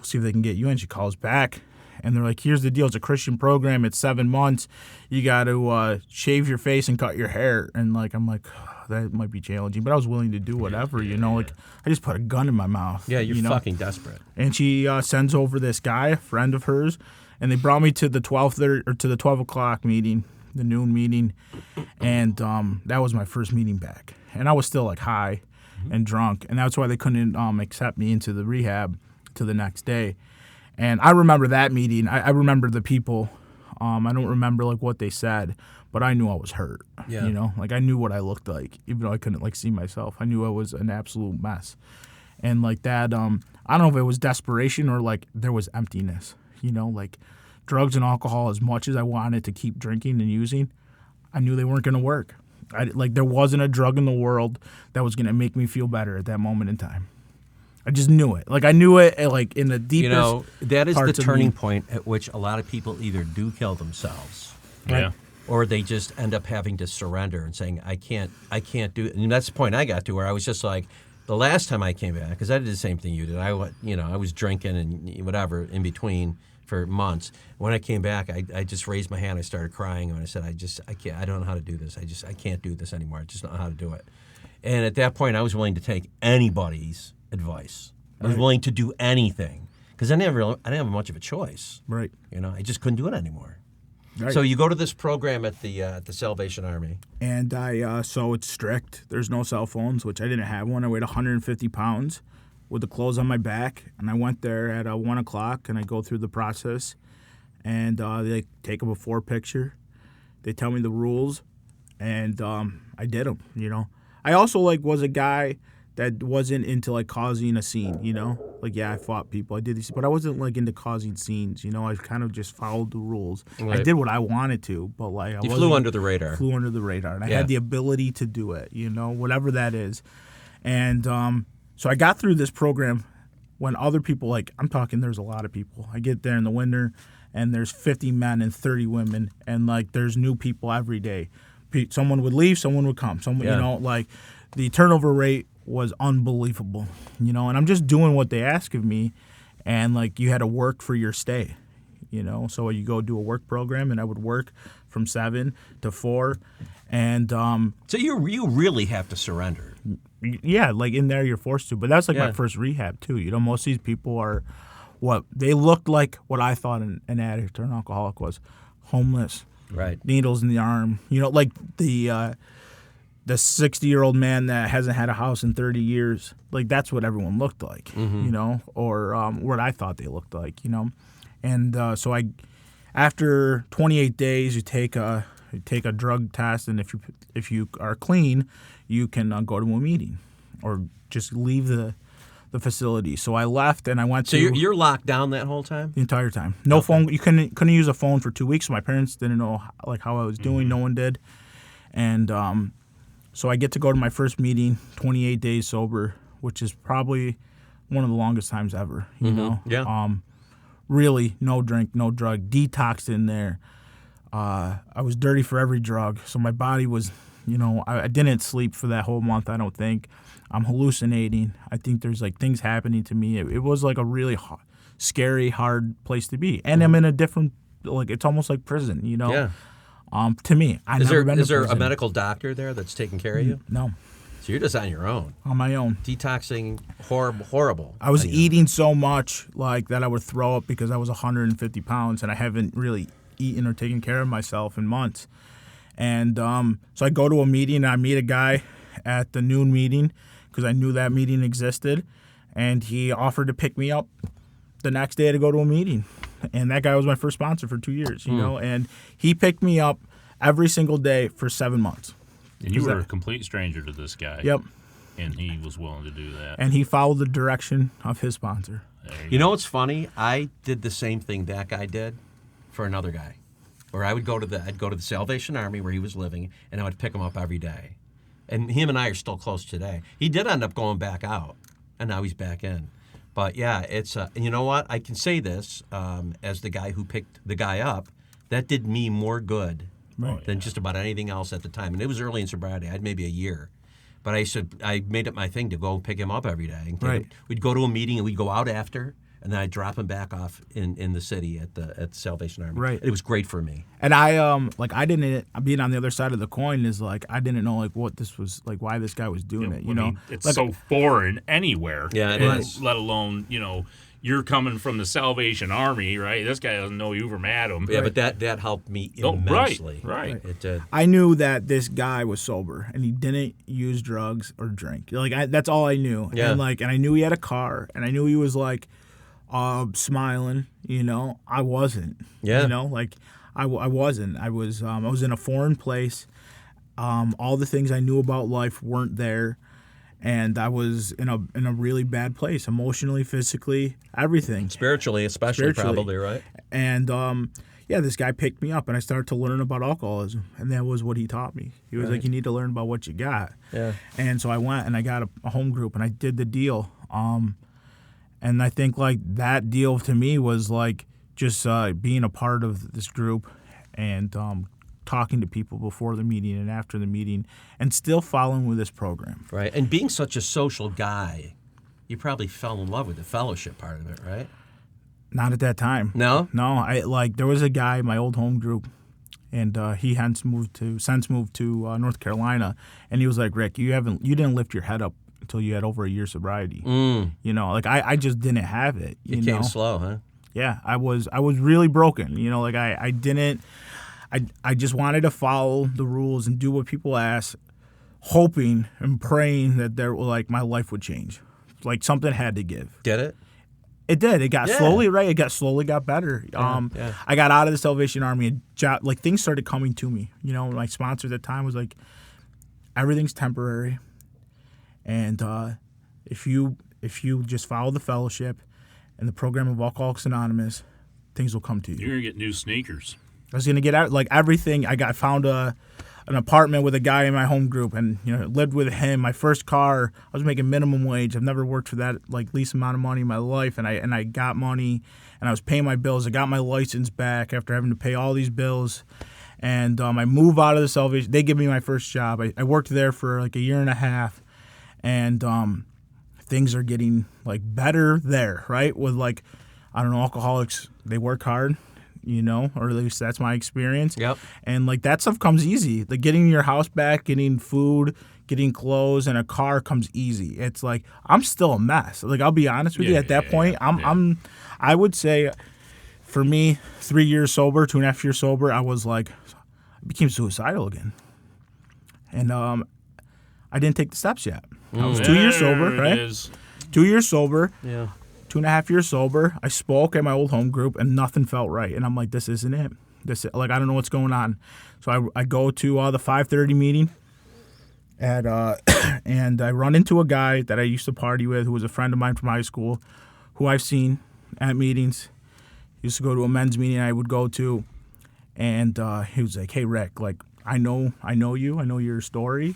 [SPEAKER 3] see if they can get you in. She calls back, and they're like, here's the deal. It's a Christian program. It's 7 months. You got to shave your face and cut your hair. And like I'm like, that might be challenging, but I was willing to do whatever. Like I just put a gun in my mouth.
[SPEAKER 2] Yeah, you're fucking desperate.
[SPEAKER 3] And she sends over this guy, a friend of hers, and they brought me to the 12 o'clock meeting, the noon meeting, and that was my first meeting back. And I was still like high and drunk, and that's why they couldn't accept me into the rehab to the next day. And I remember that meeting. I remember the people. I don't remember like what they said, but I knew I was hurt.
[SPEAKER 2] Yeah.
[SPEAKER 3] Like I knew what I looked like, even though I couldn't like see myself. I knew I was an absolute mess. And like that, I don't know if it was desperation or like there was emptiness. Like drugs and alcohol, as much as I wanted to keep drinking and using, I knew they weren't going to work. There wasn't a drug in the world that was going to make me feel better at that moment in time. I just knew it. Like I knew it like in the deepest
[SPEAKER 2] that is the
[SPEAKER 3] parts of
[SPEAKER 2] turning
[SPEAKER 3] me.
[SPEAKER 2] point at which a lot of people either do kill themselves.
[SPEAKER 1] Yeah.
[SPEAKER 2] Or they just end up having to surrender and saying, I can't do it. And that's the point I got to where I was just like, the last time I came back, because I did the same thing you did. I was drinking and whatever in between for months. When I came back, I just raised my hand. I started crying, and I said, I can't. I don't know how to do this. I can't do this anymore. I just don't know how to do it. And at that point, I was willing to take anybody's advice. I was willing to do anything because I didn't have much of a choice.
[SPEAKER 3] Right.
[SPEAKER 2] I just couldn't do it anymore.
[SPEAKER 3] Right.
[SPEAKER 2] So you go to this program at the Salvation Army.
[SPEAKER 3] And so it's strict. There's no cell phones, which I didn't have one. I weighed 150 pounds. with the clothes on my back, and I went there at 1 o'clock, and I go through the process, and they take a before picture. They tell me the rules, and I did them, you know. I also, like, was a guy that wasn't into, like, causing a scene, you know. Like, yeah, I fought people, I did these, but I wasn't, like, into causing scenes, you know. I kind of just followed the rules.
[SPEAKER 2] Right.
[SPEAKER 3] I did what I wanted to, but, like,
[SPEAKER 2] You flew under the radar.
[SPEAKER 3] Flew under the radar, and I
[SPEAKER 2] Yeah.
[SPEAKER 3] had the ability to do it, you know, whatever that is. And so I got through this program when other people, like, I'm talking, there's a lot of people. I get there in the winter, and there's 50 men and 30 women, and, like, there's new people every day. Someone would leave, someone would come. Someone,
[SPEAKER 2] Yeah.
[SPEAKER 3] you know, like, the turnover rate was unbelievable, you know, and I'm just doing what they ask of me, and, like, you had to work for your stay, you know. So you go do a work program, and I would work from 7 to 4, and
[SPEAKER 2] So you really have to surrender.
[SPEAKER 3] yeah, like, in there you're forced to. But that's, like,
[SPEAKER 2] Yeah.
[SPEAKER 3] my first rehab, too. You know, most of these people are they looked like what I thought an addict or an alcoholic was. Homeless,
[SPEAKER 2] Right.
[SPEAKER 3] needles in the arm. You know, like the 60-year-old man that hasn't had a house in 30 years. Like, that's what everyone looked like, you know, or what I thought they looked like, you know. And so after 28 days, you take a drug test, and if you are clean, you can go to a meeting or just leave the facility. So I left, and I went
[SPEAKER 2] So
[SPEAKER 3] to
[SPEAKER 2] you're locked down that whole time?
[SPEAKER 3] the entire time. No phone. You couldn't use a phone for 2 weeks. So my parents didn't know, like, how I was doing. No one did. And so I get to go to my first meeting, 28 days sober, which is probably one of the longest times ever. You know.
[SPEAKER 2] Yeah.
[SPEAKER 3] Really, no drink, no drug, detoxed in there. I was dirty for every drug, so my body was, you know, I didn't sleep for that whole month, I don't think. I'm hallucinating. I think there's, like, things happening to me. It was, like, a really scary, hard place to be. And I'm in a different, like, it's almost like prison, you know?
[SPEAKER 2] Yeah.
[SPEAKER 3] To me, I've never been to
[SPEAKER 2] Is there a
[SPEAKER 3] prison.
[SPEAKER 2] medical doctor there that's taking care of you?
[SPEAKER 3] No,
[SPEAKER 2] So you're just on your own.
[SPEAKER 3] on my own.
[SPEAKER 2] Detoxing, horrible.
[SPEAKER 3] I was eating so much, like, that I would throw up because I was 150 pounds, and I haven't really eaten or taken care of myself in months. And so I go to a meeting, and I meet a guy at the noon meeting because I knew that meeting existed, and he offered to pick me up the next day to go to a meeting. And that guy was my first sponsor for 2 years, you know, and he picked me up every single day for 7 months.
[SPEAKER 1] And you were a complete stranger to this guy.
[SPEAKER 3] Yep.
[SPEAKER 1] And he was willing to do that.
[SPEAKER 3] And he followed the direction of his sponsor.
[SPEAKER 2] You know what's funny? I did the same thing that guy did for another guy. Where I'd go to the Salvation Army where he was living, and I would pick him up every day. And him and I are still close today. He did end up going back out, and now he's back in. But yeah, it's and you know what? I can say this as the guy who picked the guy up, that did me more good than just about anything else at the time. And it was early in sobriety. I had maybe a year. But I made it my thing to go pick him up every day. And we'd go to a meeting, and we'd go out after, and then I'd drop him back off in the city at the Salvation Army.
[SPEAKER 3] Right.
[SPEAKER 2] It was great for me.
[SPEAKER 3] And I didn't, being on the other side of the coin is, like, I didn't know, like, what this was, like, why this guy was doing it, you know?
[SPEAKER 1] It's
[SPEAKER 3] like,
[SPEAKER 1] so foreign anywhere.
[SPEAKER 2] Yeah, it is.
[SPEAKER 1] Let alone, you know, you're coming from the Salvation Army, right? This guy doesn't know you from Adam.
[SPEAKER 2] Yeah, but that helped me immensely.
[SPEAKER 1] Right.
[SPEAKER 2] It did.
[SPEAKER 3] I knew that this guy was sober and he didn't use drugs or drink. Like, that's all I knew.
[SPEAKER 2] Yeah.
[SPEAKER 3] And I knew he had a car, and I knew he was, like, smiling. You know, I wasn't.
[SPEAKER 2] Yeah.
[SPEAKER 3] You know, like, I wasn't. I was in a foreign place. All the things I knew about life weren't there, and I was in a really bad place, emotionally, physically, everything.
[SPEAKER 2] Spiritually, especially, probably, right?
[SPEAKER 3] And this guy picked me up, and I started to learn about alcoholism, and that was what he taught me. He was like, you need to learn about what you got.
[SPEAKER 2] Yeah.
[SPEAKER 3] And so I went, and I got a home group, and I did the deal. And I think, like, that deal to me was, like, just being a part of this group and talking to people before the meeting and after the meeting and still following with this program.
[SPEAKER 2] Right. And being such a social guy, you probably fell in love with the fellowship part of it, right?
[SPEAKER 3] Not at that time.
[SPEAKER 2] No?
[SPEAKER 3] No. There was a guy in my old home group, and he since moved to North Carolina, and he was like, Rick, you didn't lift your head up until you had over a year's sobriety. You know, like, I just didn't have it.
[SPEAKER 2] You came slow, huh?
[SPEAKER 3] Yeah, I was really broken. You know, like, I just wanted to follow the rules and do what people asked, hoping and praying that my life would change. like something had to give.
[SPEAKER 2] Get it?
[SPEAKER 3] It did. It got
[SPEAKER 2] Yeah.
[SPEAKER 3] slowly right. It got slowly got better.
[SPEAKER 2] Yeah.
[SPEAKER 3] I got out of the Salvation Army and like things started coming to me. You know, my sponsor at the time was like, everything's temporary, and if you just follow the fellowship and the program of Alcoholics Anonymous, things will come to you.
[SPEAKER 1] You're gonna get new sneakers.
[SPEAKER 3] I was gonna get out like everything. I found an apartment with a guy in my home group, and lived with him. My first car, I was making minimum wage. I've never worked for that like least amount of money in my life, and I got money, and I was paying my bills. I got my license back after having to pay all these bills, and I move out of the Salvation. They give me my first job. I worked there for like a year and a half, and things are getting like better there, right? With like, I don't know, alcoholics, they work hard. Or at least that's my experience.
[SPEAKER 2] Yep.
[SPEAKER 3] And like that stuff comes easy. Like getting your house back, getting food, getting clothes, and a car comes easy. It's like I'm still a mess. Like I'll be honest with you. At that point, I would say, for me, 3 years sober, 2.5 years sober, I was like, I became suicidal again, and I didn't take the steps yet. I was 2 years sober,
[SPEAKER 1] There
[SPEAKER 3] right?
[SPEAKER 1] it is.
[SPEAKER 3] 2 years sober.
[SPEAKER 2] Yeah.
[SPEAKER 3] 2.5 years sober. I spoke at my old home group, and nothing felt right. And I'm like, this isn't it. I don't know what's going on. So I go to the 5:30 meeting, and I run into a guy that I used to party with, who was a friend of mine from high school, who I've seen at meetings. He used to go to a men's meeting I would go to, and he was like, "Hey Rick, like I know you. I know your story.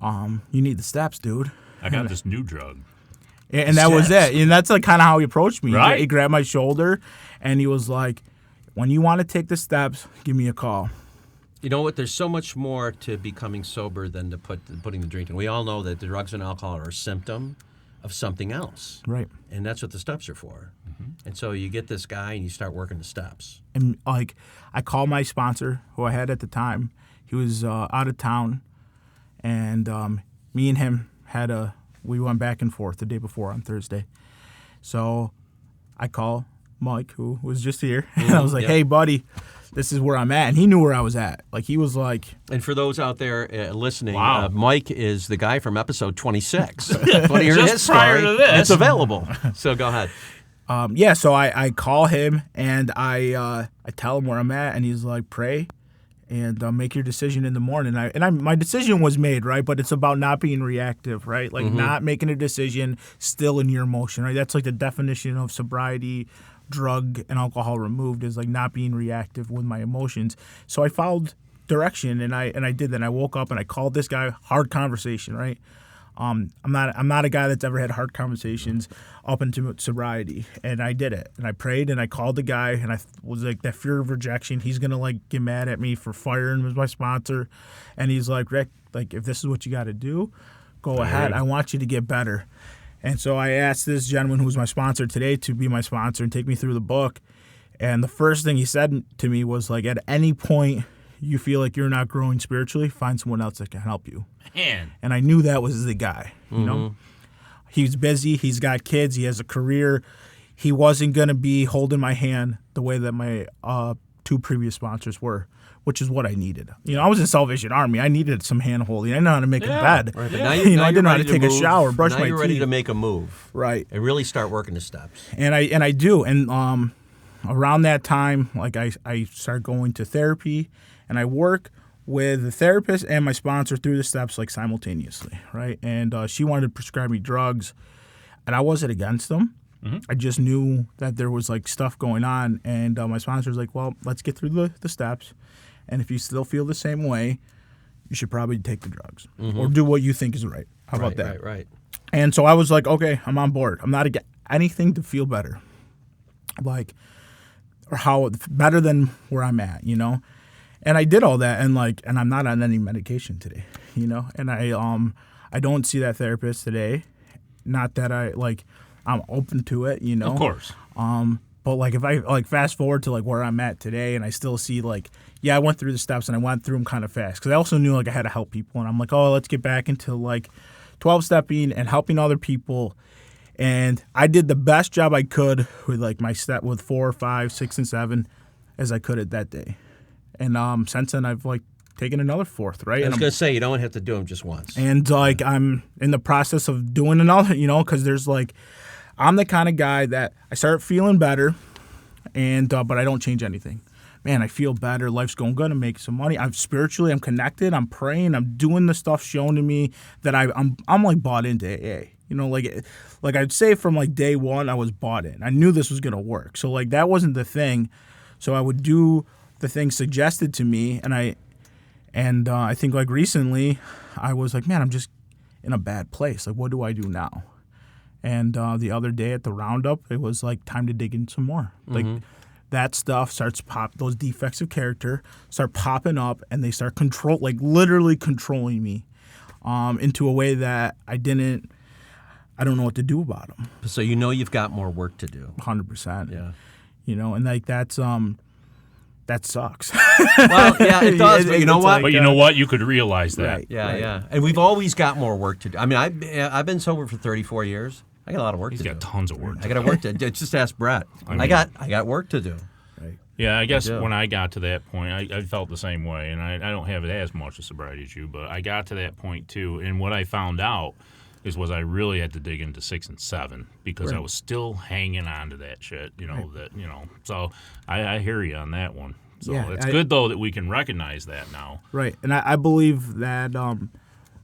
[SPEAKER 3] You need the steps, dude."
[SPEAKER 1] I got this new drug.
[SPEAKER 3] And that was it. And that's like kind of how he approached me.
[SPEAKER 1] Right.
[SPEAKER 3] He grabbed my shoulder, and he was like, when you want to take the steps, give me a call.
[SPEAKER 2] You know what? There's so much more to becoming sober than to putting the drink in. We all know that the drugs and alcohol are a symptom of something else.
[SPEAKER 3] Right.
[SPEAKER 2] And that's what the steps are for. Mm-hmm. And so you get this guy and you start working the steps.
[SPEAKER 3] And like, I called my sponsor, who I had at the time. He was out of town, and me and him we went back and forth the day before on Thursday. So I call Mike, who was just here, and I was like, "Hey, buddy, this is where I'm at." And he knew where I was at. Like, he was like...
[SPEAKER 2] And for those out there listening,
[SPEAKER 1] Wow.
[SPEAKER 2] Mike is the guy from episode 26. Want to hear
[SPEAKER 1] Just
[SPEAKER 2] his
[SPEAKER 1] prior
[SPEAKER 2] story?
[SPEAKER 1] to this.
[SPEAKER 2] It's available. So go ahead.
[SPEAKER 3] So I call him, and I tell him where I'm at, and he's like, "Pray and make your decision in the morning." My decision was made, right? But it's about not being reactive, right? Like not making a decision still in your emotion, right? That's like the definition of sobriety, drug and alcohol removed, is like not being reactive with my emotions. So I followed direction, and I did that. And I woke up and I called this guy. Hard conversation, right? I'm not a guy that's ever had hard conversations up into sobriety, and I did it, and I prayed, and I called the guy, and I was like, that fear of rejection, he's gonna like get mad at me for firing him as my sponsor, and he's like, "Rick, like if this is what you got to do, go ahead. I want you to get better." And so I asked this gentleman who's my sponsor today to be my sponsor and take me through the book, and the first thing he said to me was like, at any point you feel like you're not growing spiritually, find someone else that can help you.
[SPEAKER 1] Man.
[SPEAKER 3] And I knew that was the guy, you know. He's busy, he's got kids, he has a career. He wasn't going to be holding my hand the way that my two previous sponsors were, which is what I needed. I was in Salvation Army. I needed some hand-holding. I didn't know how to make a bed.
[SPEAKER 2] Right, but
[SPEAKER 3] I
[SPEAKER 2] now
[SPEAKER 3] didn't know how to take a shower, brush my teeth.
[SPEAKER 2] Now you're ready to make a move.
[SPEAKER 3] Right.
[SPEAKER 2] And really start working the steps.
[SPEAKER 3] And I do. And around that time, like I started going to therapy, and I work with the therapist and my sponsor through the steps like simultaneously, right? And she wanted to prescribe me drugs, and I wasn't against them. Mm-hmm. I just knew that there was like stuff going on, and my sponsor was like, "Well, let's get through the steps, and if you still feel the same way, you should probably take the drugs or do what you think is right." How about that?
[SPEAKER 2] Right.
[SPEAKER 3] And so I was like, "Okay, I'm on board. I'm not against anything to feel better, like or how better than where I'm at, And I did all that, and I'm not on any medication today, And I don't see that therapist today. Not that I'm open to it,
[SPEAKER 1] Of course.
[SPEAKER 3] But if I fast forward to where I'm at today, and I still see I went through the steps, and I went through them kind of fast because I also knew I had to help people, and I'm like, oh, let's get back into 12-stepping and helping other people. And I did the best job I could with my step with 4, 5, 6, and 7 as I could at that day. And since then, I've taking another fourth, right?
[SPEAKER 2] I was
[SPEAKER 3] And
[SPEAKER 2] going to say, you don't have to do them just once.
[SPEAKER 3] And like I'm in the process of doing another, because there's like, I'm the kind of guy that I start feeling better, and but I don't change anything. Man, I feel better. Life's going good. I'm making some money. I'm spiritually, I'm connected. I'm praying. I'm doing the stuff shown to me that I'm like bought into AA. Like I'd say from like day one, I was bought in. I knew this was gonna work. So like that wasn't the thing. So I would do the things suggested to me, and I think like recently, I was like, man, I'm just in a bad place. Like, what do I do now? And the other day at the roundup, it was like time to dig in some more. Like that stuff starts those defects of character start popping up, and they start literally controlling me into a way that I don't know what to do about them.
[SPEAKER 2] So you've got more work to do.
[SPEAKER 3] 100%.
[SPEAKER 2] Yeah.
[SPEAKER 3] And like that sucks.
[SPEAKER 2] Well, yeah, it does. But you know what?
[SPEAKER 1] But you know what? You could realize that.
[SPEAKER 3] Right.
[SPEAKER 2] Yeah. And we've always got more work to do. I mean, I've been sober for 34 years. I got a lot of work to do.
[SPEAKER 1] He's got tons of work.
[SPEAKER 2] I got work to do. Just ask Brett. I got work to do.
[SPEAKER 3] Right.
[SPEAKER 1] Yeah, I guess when I got to that point, I felt the same way, and I don't have it as much of sobriety as you, but I got to that point too. And what I found out was I really had to dig into 6 and 7 because I was still hanging on to that shit, So I hear you on that one. So it's good though that we can recognize that now.
[SPEAKER 3] Right, and I believe that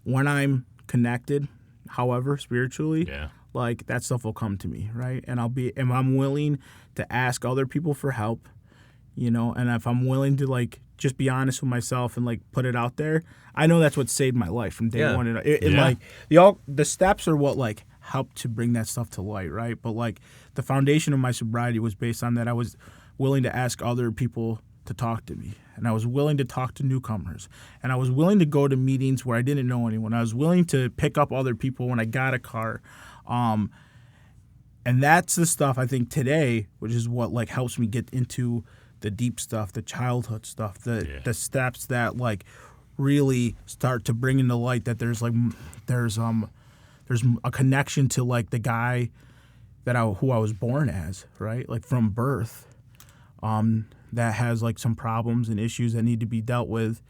[SPEAKER 3] when I'm connected, however, spiritually, like that stuff will come to me, right? And I'm willing to ask other people for help, and if I'm willing to like just be honest with myself and like put it out there, I know that's what saved my life from day one. And like the steps are what like helped to bring that stuff to light, right? But like the foundation of my sobriety was based on that I was willing to ask other people to talk to me, and I was willing to talk to newcomers, and I was willing to go to meetings where I didn't know anyone. I was willing to pick up other people when I got a car. And that's the stuff I think today, which is what like helps me get into the deep stuff, the childhood stuff, the steps that like really start to bring into light that there's a connection to like the guy who I was born as, right? Like from birth, that has like some problems and issues that need to be dealt with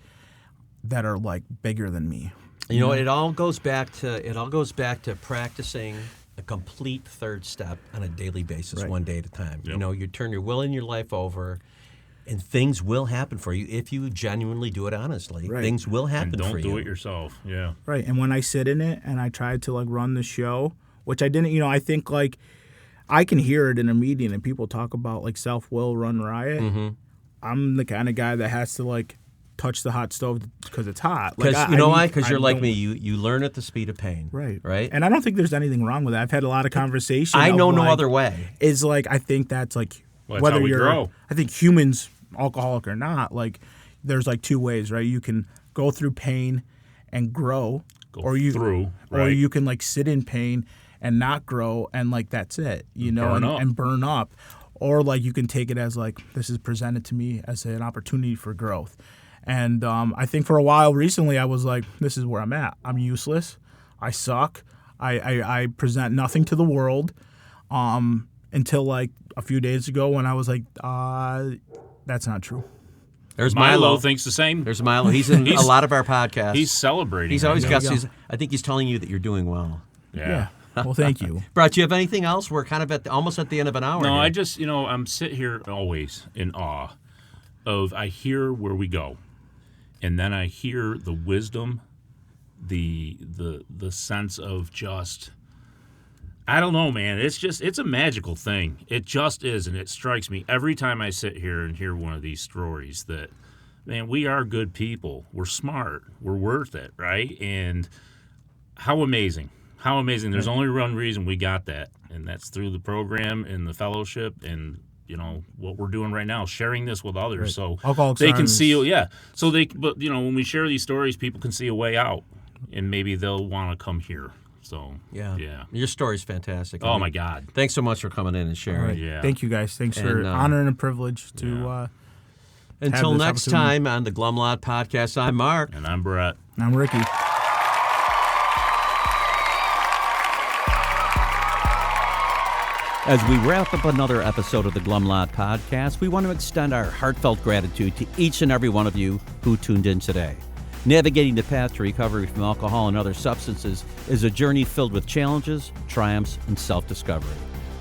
[SPEAKER 3] that are like bigger than me.
[SPEAKER 2] It all goes back to practicing a complete third step on a daily basis, one day at a time. Yep. You turn your will and your life over, and things will happen for you if you genuinely do it honestly. Right. Things will happen for you.
[SPEAKER 1] And don't do it yourself. Yeah.
[SPEAKER 3] Right. And when I sit in it and I tried to like run the show, which I didn't, I think like I can hear it in a meeting and people talk about like self-will, run riot. Mm-hmm. I'm the kind of guy that has to like touch the hot stove because it's hot.
[SPEAKER 2] Because why? Because you're like me. You learn at the speed of pain.
[SPEAKER 3] Right. And I don't think there's anything wrong with that. I've had a lot of conversations.
[SPEAKER 2] I know no other way.
[SPEAKER 3] Is like I think that's like
[SPEAKER 1] whether you're. Grow.
[SPEAKER 3] I think humans, alcoholic or not, like there's like two ways, right? You can go through pain and grow, or you can like sit in pain and not grow, and like that's it, and burn up, or like you can take it as like this is presented to me as an opportunity for growth. And I think for a while recently I was like, this is where I'm at. I'm useless. I suck. I present nothing to the world until like a few days ago when I was like, that's not true.
[SPEAKER 1] There's Milo thinks the same.
[SPEAKER 2] There's Milo. He's in a lot of our podcasts.
[SPEAKER 1] He's celebrating.
[SPEAKER 2] He's always got I think he's telling you that you're doing well.
[SPEAKER 3] Yeah. Well, thank you.
[SPEAKER 2] Brett, do you have anything else? We're kind of almost at the end of an hour.
[SPEAKER 1] No,
[SPEAKER 2] here.
[SPEAKER 1] I just, I'm sitting here always in awe of I hear where we go. And then I hear the wisdom, the sense of just, I don't know, man. It's a magical thing. It just is, and it strikes me every time I sit here and hear one of these stories that, man, we are good people. We're smart. We're worth it, right? And how amazing. How amazing. There's only one reason we got that, and that's through the program and the fellowship and what we're doing right now, sharing this with others, so they can see, but when we share these stories, people can see a way out, and maybe they'll want to come here. So yeah,
[SPEAKER 2] your story's fantastic.
[SPEAKER 1] Oh my God!
[SPEAKER 2] Thanks so much for coming in and sharing.
[SPEAKER 3] Right. Yeah, thank you guys. Thanks for honor and a privilege to.
[SPEAKER 2] Until next time on the Glum Lot Podcast, I'm Mark,
[SPEAKER 1] and I'm Brett,
[SPEAKER 3] and I'm Ricky.
[SPEAKER 2] As we wrap up another episode of the Glum Lot Podcast, we want to extend our heartfelt gratitude to each and every one of you who tuned in today. Navigating the path to recovery from alcohol and other substances is a journey filled with challenges, triumphs, and self-discovery.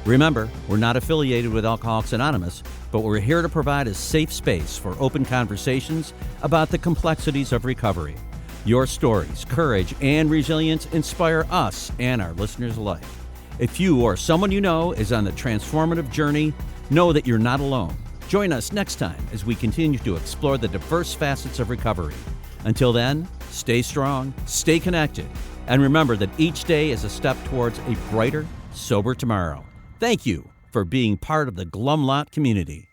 [SPEAKER 2] Remember, we're not affiliated with Alcoholics Anonymous, but we're here to provide a safe space for open conversations about the complexities of recovery. Your stories, courage, and resilience inspire us and our listeners alike. If you or someone you know is on the transformative journey, know that you're not alone. Join us next time as we continue to explore the diverse facets of recovery. Until then, stay strong, stay connected, and remember that each day is a step towards a brighter, sober tomorrow. Thank you for being part of the Glum Lot community.